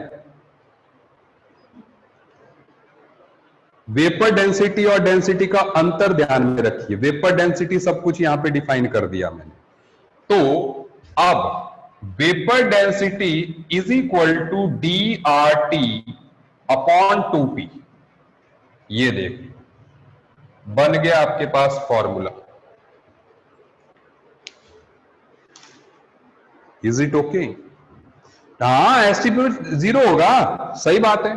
वेपर डेंसिटी और डेंसिटी का अंतर ध्यान में रखिए, वेपर डेंसिटी सब कुछ यहां पे डिफाइन कर दिया मैंने। तो अब vapour density is equal to D R T upon 2p। ये देख, बन गया आपके पास फॉर्मूला। Is it okay? हाँ, एस्टिट्यूड 0 होगा, सही बात है।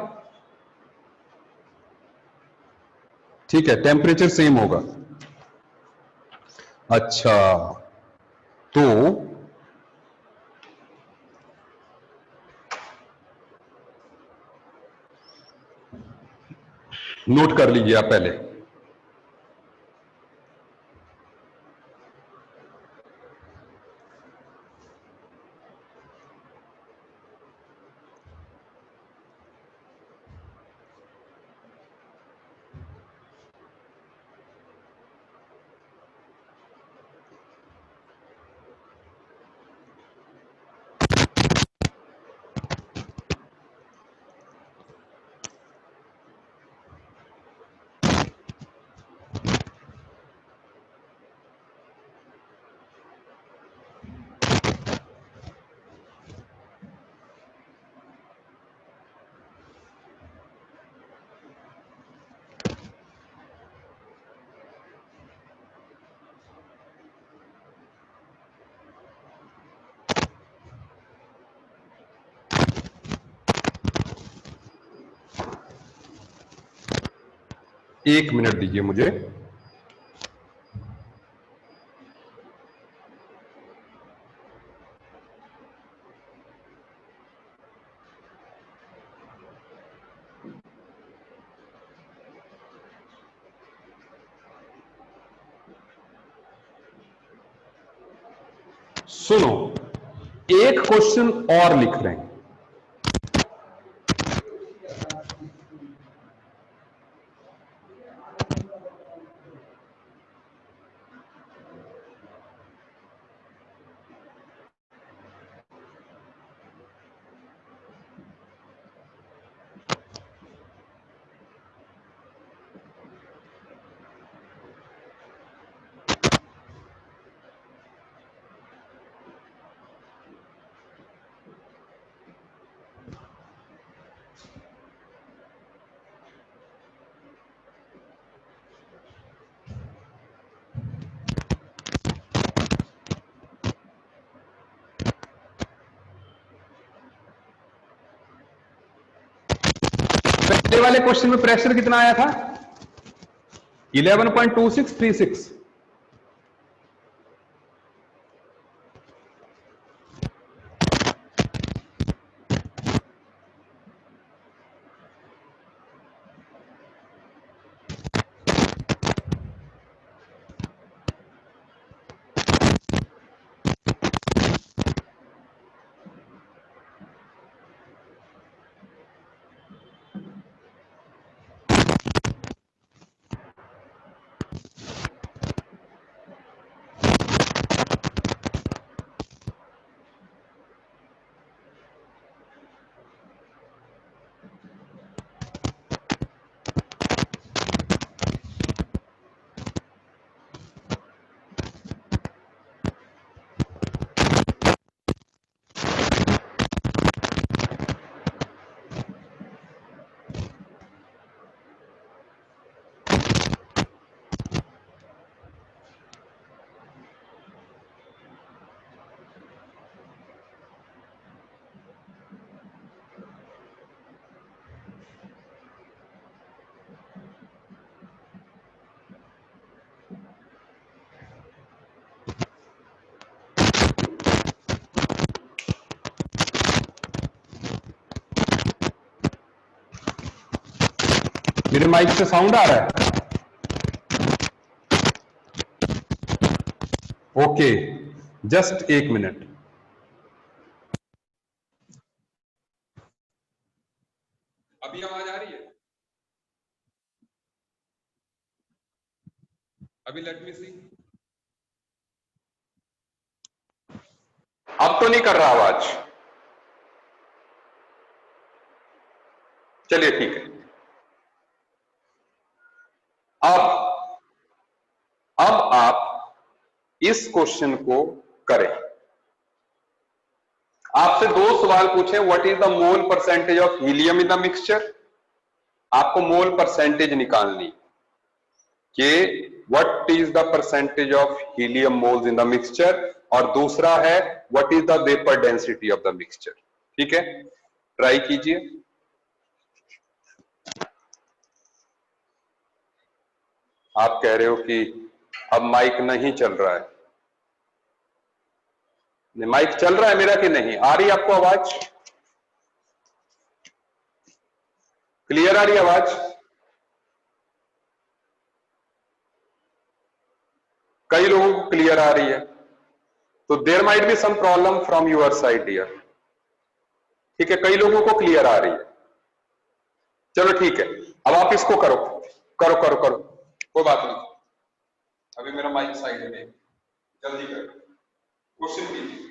ठीक है, टेम्परेचर सेम होगा। अच्छा, तो नोट कर लीजिए आप पहले। एक मिनट दीजिए मुझे। सुनो, एक क्वेश्चन और लिख रहे हैं। पहले वाले क्वेश्चन में प्रेशर कितना आया था? 11.2636। मेरे माइक से साउंड आ रहा है? ओके, जस्ट एक मिनट। अभी आवाज आ रही है? अभी लेट मी सी। अब तो नहीं कर रहा आवाज? चलिए ठीक है। अब आप इस क्वेश्चन को करें। आपसे दो सवाल पूछे, what is the mole percentage of helium in the mixture. आपको मोल परसेंटेज निकालनी कि what is the percentage of helium moles in the mixture, और दूसरा है what is the vapour density of the mixture. ठीक है, ट्राई कीजिए। आप कह रहे हो कि अब माइक नहीं चल रहा है। माइक चल रहा है मेरा कि नहीं? आ रही है आपको आवाज? क्लियर आ रही है आवाज? कई लोगों को क्लियर आ रही है, तो there might be some problem from your side dear. ठीक है, कई लोगों को क्लियर आ रही है। चलो ठीक है, अब आप इसको करो करो करो करो, कोई बात नहीं। अभी मेरा माइक साइड में, जल्दी करो, क्वेश्चन कीजिए।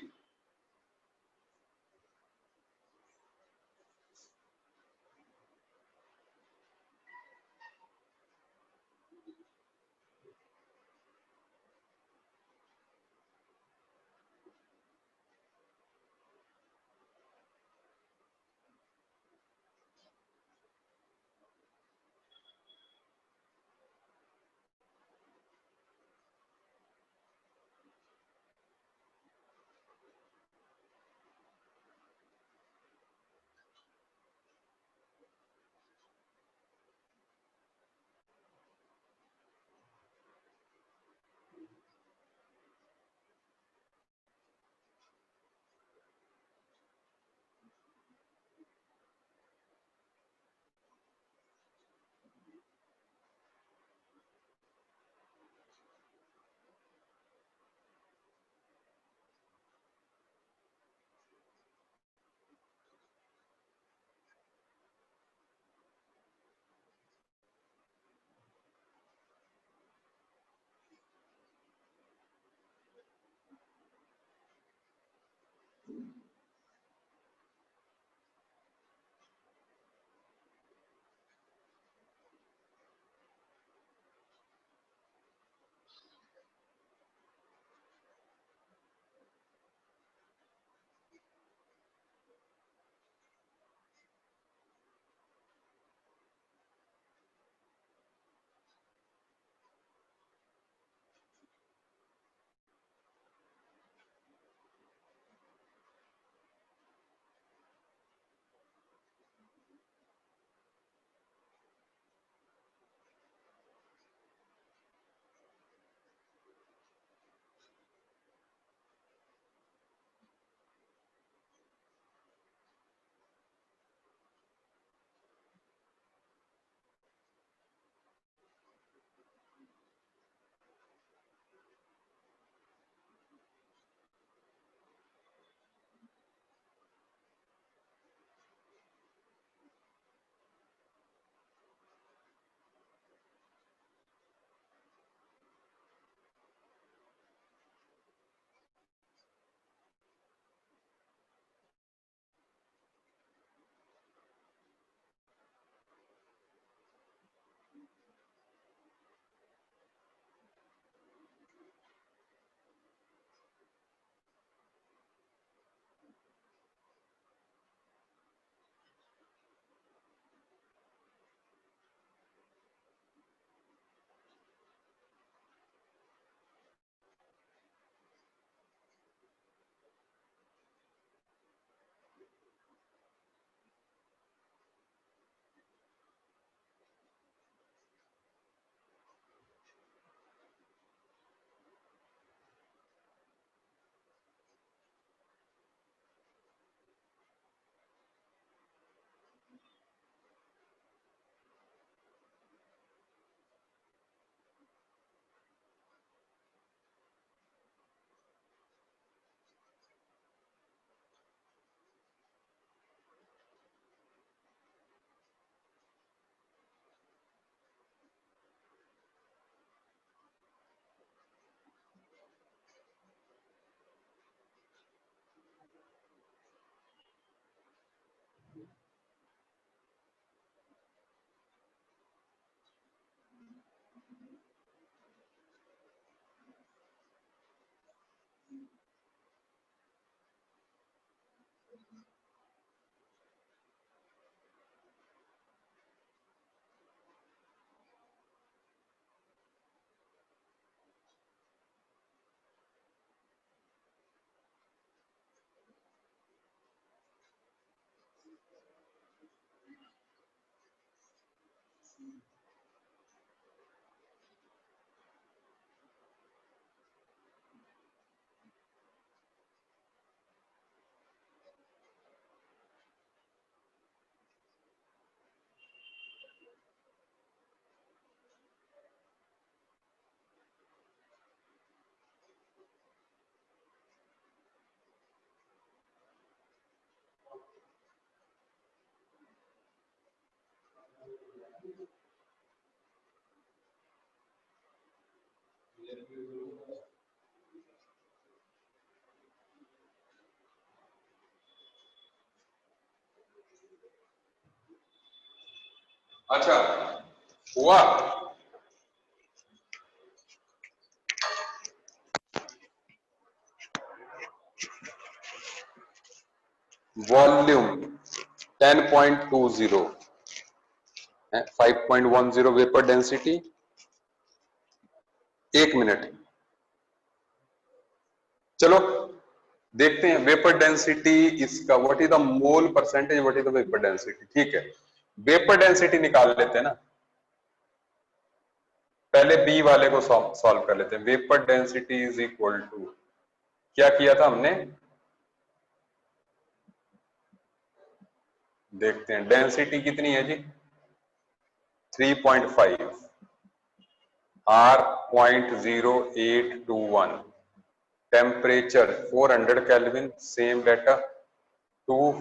अच्छा हुआ। वॉल्यूम 10.20 है, 5.10 वेपर डेंसिटी। 1 मिनट, चलो देखते हैं वेपर डेंसिटी इसका, what is the mole percentage, what is the vapour density. ठीक है, वेपर डेंसिटी निकाल लेते हैं ना, पहले बी वाले को सॉल्व कर लेते हैं। Vapour density is equal to, क्या किया था हमने, देखते हैं डेंसिटी कितनी है जी, 3.5, R 0.0821, temperature 400 kelvin, same data, 2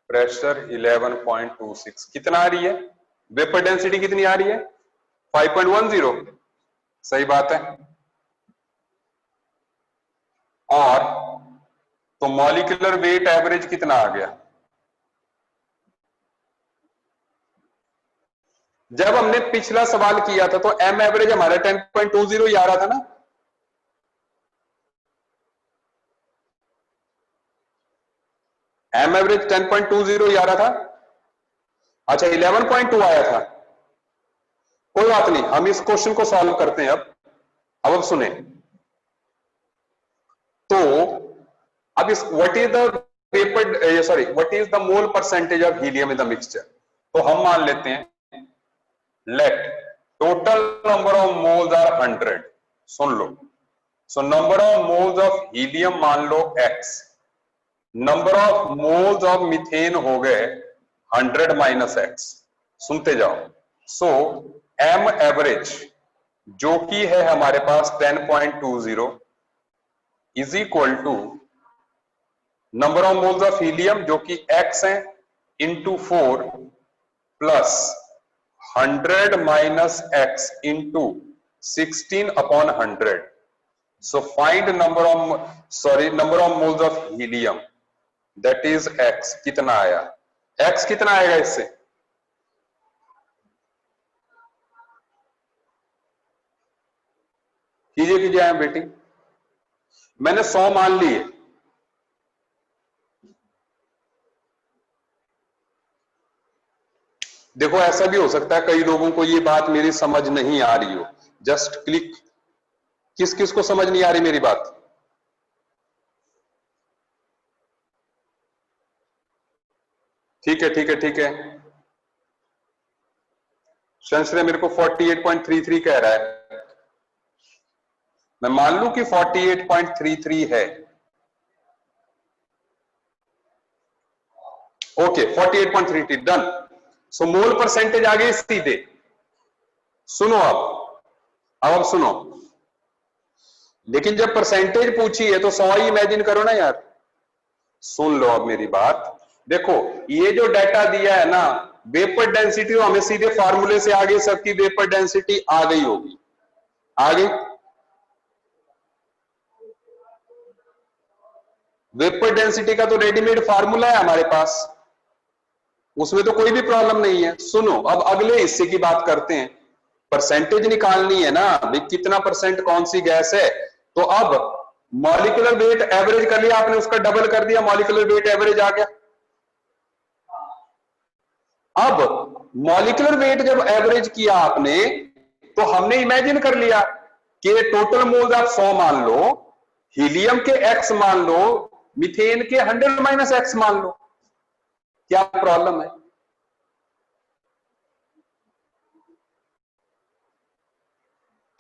pressure 11.26, कितना आ रही है वेपर डेंसिटी, कितनी आ रही है 5.10, सही बात है। और तो मॉलिक्यूलर वेट एवरेज कितना आ गया, जब हमने पिछला सवाल किया था तो एम एवरेज हमारा 10.20 ही आ रहा था ना, एम एवरेज 10.20 ही आ रहा था। अच्छा 11.2 आया था, कोई बात नहीं, हम इस क्वेश्चन को सॉल्व करते हैं अब सुने तो, अब इस what is the vapour, sorry what is the mole percentage of helium in the mixture, तो हम मान लेते हैं let total number of moles are 100, सुन लो, so number of moles of helium मान लो x, number of moles of methane हो गए 100 माइनस x, सुनते जाओ। सो m एवरेज जो कि है हमारे पास 10.20 is equal to number of moles of helium जो कि x है into 4 plus 100 minus x into 16 upon 100, so find number of moles of helium that is x, कितना आया, x कितना आएगा इससे, कीजिए आई एम वेटिंग, मैंने 100 मान लिए, देखो ऐसा भी हो सकता है कई लोगों को ये बात मेरी समझ नहीं आ रही हो, जस्ट क्लिक, किस किस को समझ नहीं आ रही मेरी बात, ठीक है ठीक है ठीक है, संश्रय मेरे को 48.33 कह रहा है, मैं मान लूं कि 48.33 है, ओके 48.33 डन। सो मोल परसेंटेज आ गई सीधे, सुनो अब सुनो, लेकिन जब परसेंटेज पूछी है तो 100 ही इमेजिन करो ना यार, सुन लो अब मेरी बात, देखो ये जो डाटा दिया है ना वेपर डेंसिटी, तो हमें सीधे फार्मूले से आगे सबकी वेपर डेंसिटी आ गई होगी, आ गई, वेपर डेंसिटी का तो रेडीमेड फार्मूला है हमारे पास, उसमें तो कोई भी प्रॉब्लम नहीं है। सुनो अब अगले हिस्से की बात करते हैं, परसेंटेज निकालनी है ना भाई, कितना परसेंट कौन सी गैस है, तो अब मॉलिक्यूलर वेट एवरेज कर लिया आपने, उसका डबल कर दिया, मॉलिक्यूलर वेट एवरेज आ गया। अब मॉलिक्यूलर वेट जब एवरेज किया आपने, तो हमने इमेजिन कर लिया कि टोटल मोल्स आप 100 मान लो, हीलियम के x मान लो, मीथेन के 100 माइनस x मान लो, क्या प्रॉब्लम है,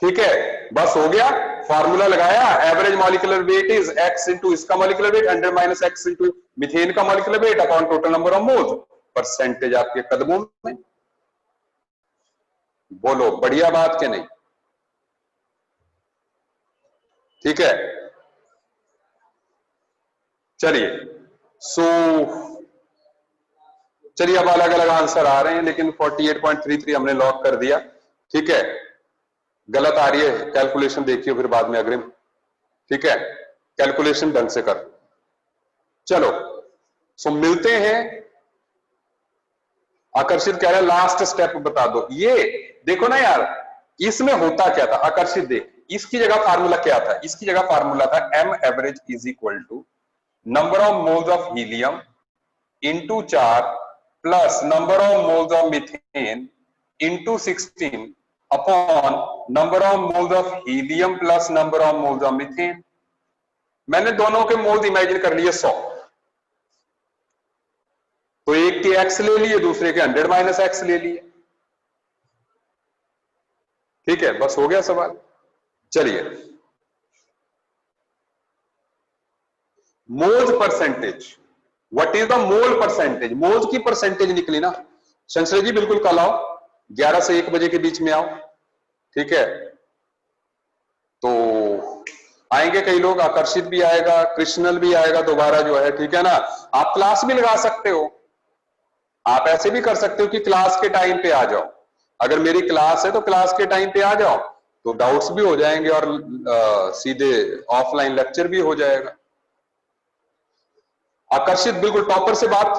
ठीक है, बस हो गया, फार्मूला लगाया, average molecular weight is x into इसका molecular weight 100 minus x into methane का molecular weight upon total number of moles, percentage आपके कदमों में, बोलो बढ़िया बात के नहीं, ठीक है, चलिए चलिए अब अलग अलग आंसर आ रहे हैं, लेकिन 48.33 हमने लॉक कर दिया, ठीक है, गलत आ रही है कैलकुलेशन देखिए फिर बाद में अग्रिम, ठीक है, कैलकुलेशन ढंग से कर। चलो सो मिलते हैं। आकर्षित कह रहा है लास्ट स्टेप बता दो। ये देखो ना यार, इसमें होता क्या था, आकर्षित देख, इसकी जगह फार्मूला क्या था, इसकी जगह फार्मूला था m average is equal to number of moles of helium into 4 plus number of moles of methane into 16 upon number of moles of helium plus number of moles of methane. मैंने दोनों के मोल्स इमेजिन कर लिए 100, तो एक के x ले लिए, दूसरे के 100 माइनस x ले लिए, ठीक है, बस हो गया सवाल। चलिए moles percentage, what is the mole percentage, moles की परसेंटेज निकली ना। संश्रय जी बिल्कुल कल आओ, 11 से 1 बजे के बीच में आओ, ठीक है। तो आएंगे कई लोग, आकर्षित भी आएगा, कृष्णल भी आएगा दोबारा जो है, ठीक है ना। आप क्लास भी लगा सकते हो, आप ऐसे भी कर सकते हो कि क्लास के टाइम पे आ जाओ, अगर मेरी क्लास है तो क्लास के टाइम पे आ जाओ, तो डाउट्स भी हो जाएंगे और सीधे ऑफलाइन लेक्चर भी हो जाएगा। आकर्षित बिल्कुल टॉपर से बात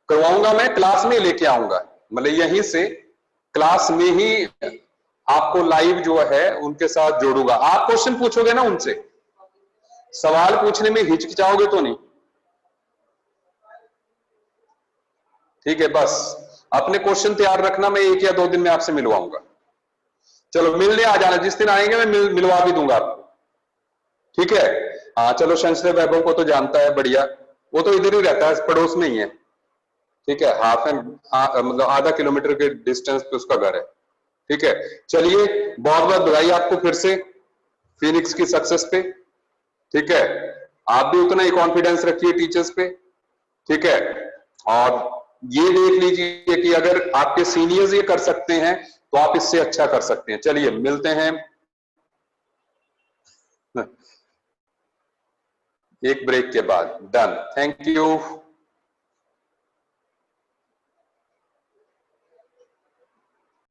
करवाऊंगा, मैं क्लास में लेके आऊंगा, मतलब यहीं से क्लास में ही आपको लाइव जो है उनके साथ जोड़ूंगा। आप क्वेश्चन पूछोगे ना उनसे, सवाल पूछने में हिचकिचाओगे तो नहीं, ठीक है। बस अपने क्वेश्चन तैयार रखना, मैं 1 या 2 दिन में आपसे मिलवाऊंगा। चलो मिलने आ जाना, जिस दिन आएंगे मैं मिलवा भी दूंगा आपको, ठीक है। हाँ चलो, संश्रय वैभव को तो जानता है, बढ़िया, वो तो इधर ही रहता है, पड़ोस में ही है, ठीक है, मतलब आधा किलोमीटर के डिस्टेंस पे उसका घर है, ठीक है। चलिए बहुत बहुत बधाई आपको फिर से फिनिक्स की सक्सेस पे, ठीक है। आप भी उतना ही कॉन्फिडेंस रखिए टीचर्स पे, ठीक है। और ये देख लीजिए कि अगर आपके सीनियर्स ये कर सकते हैं तो आप इससे अच्छा कर सकते हैं। चलिए मिलते हैं एक ब्रेक के बाद। Done, thank you.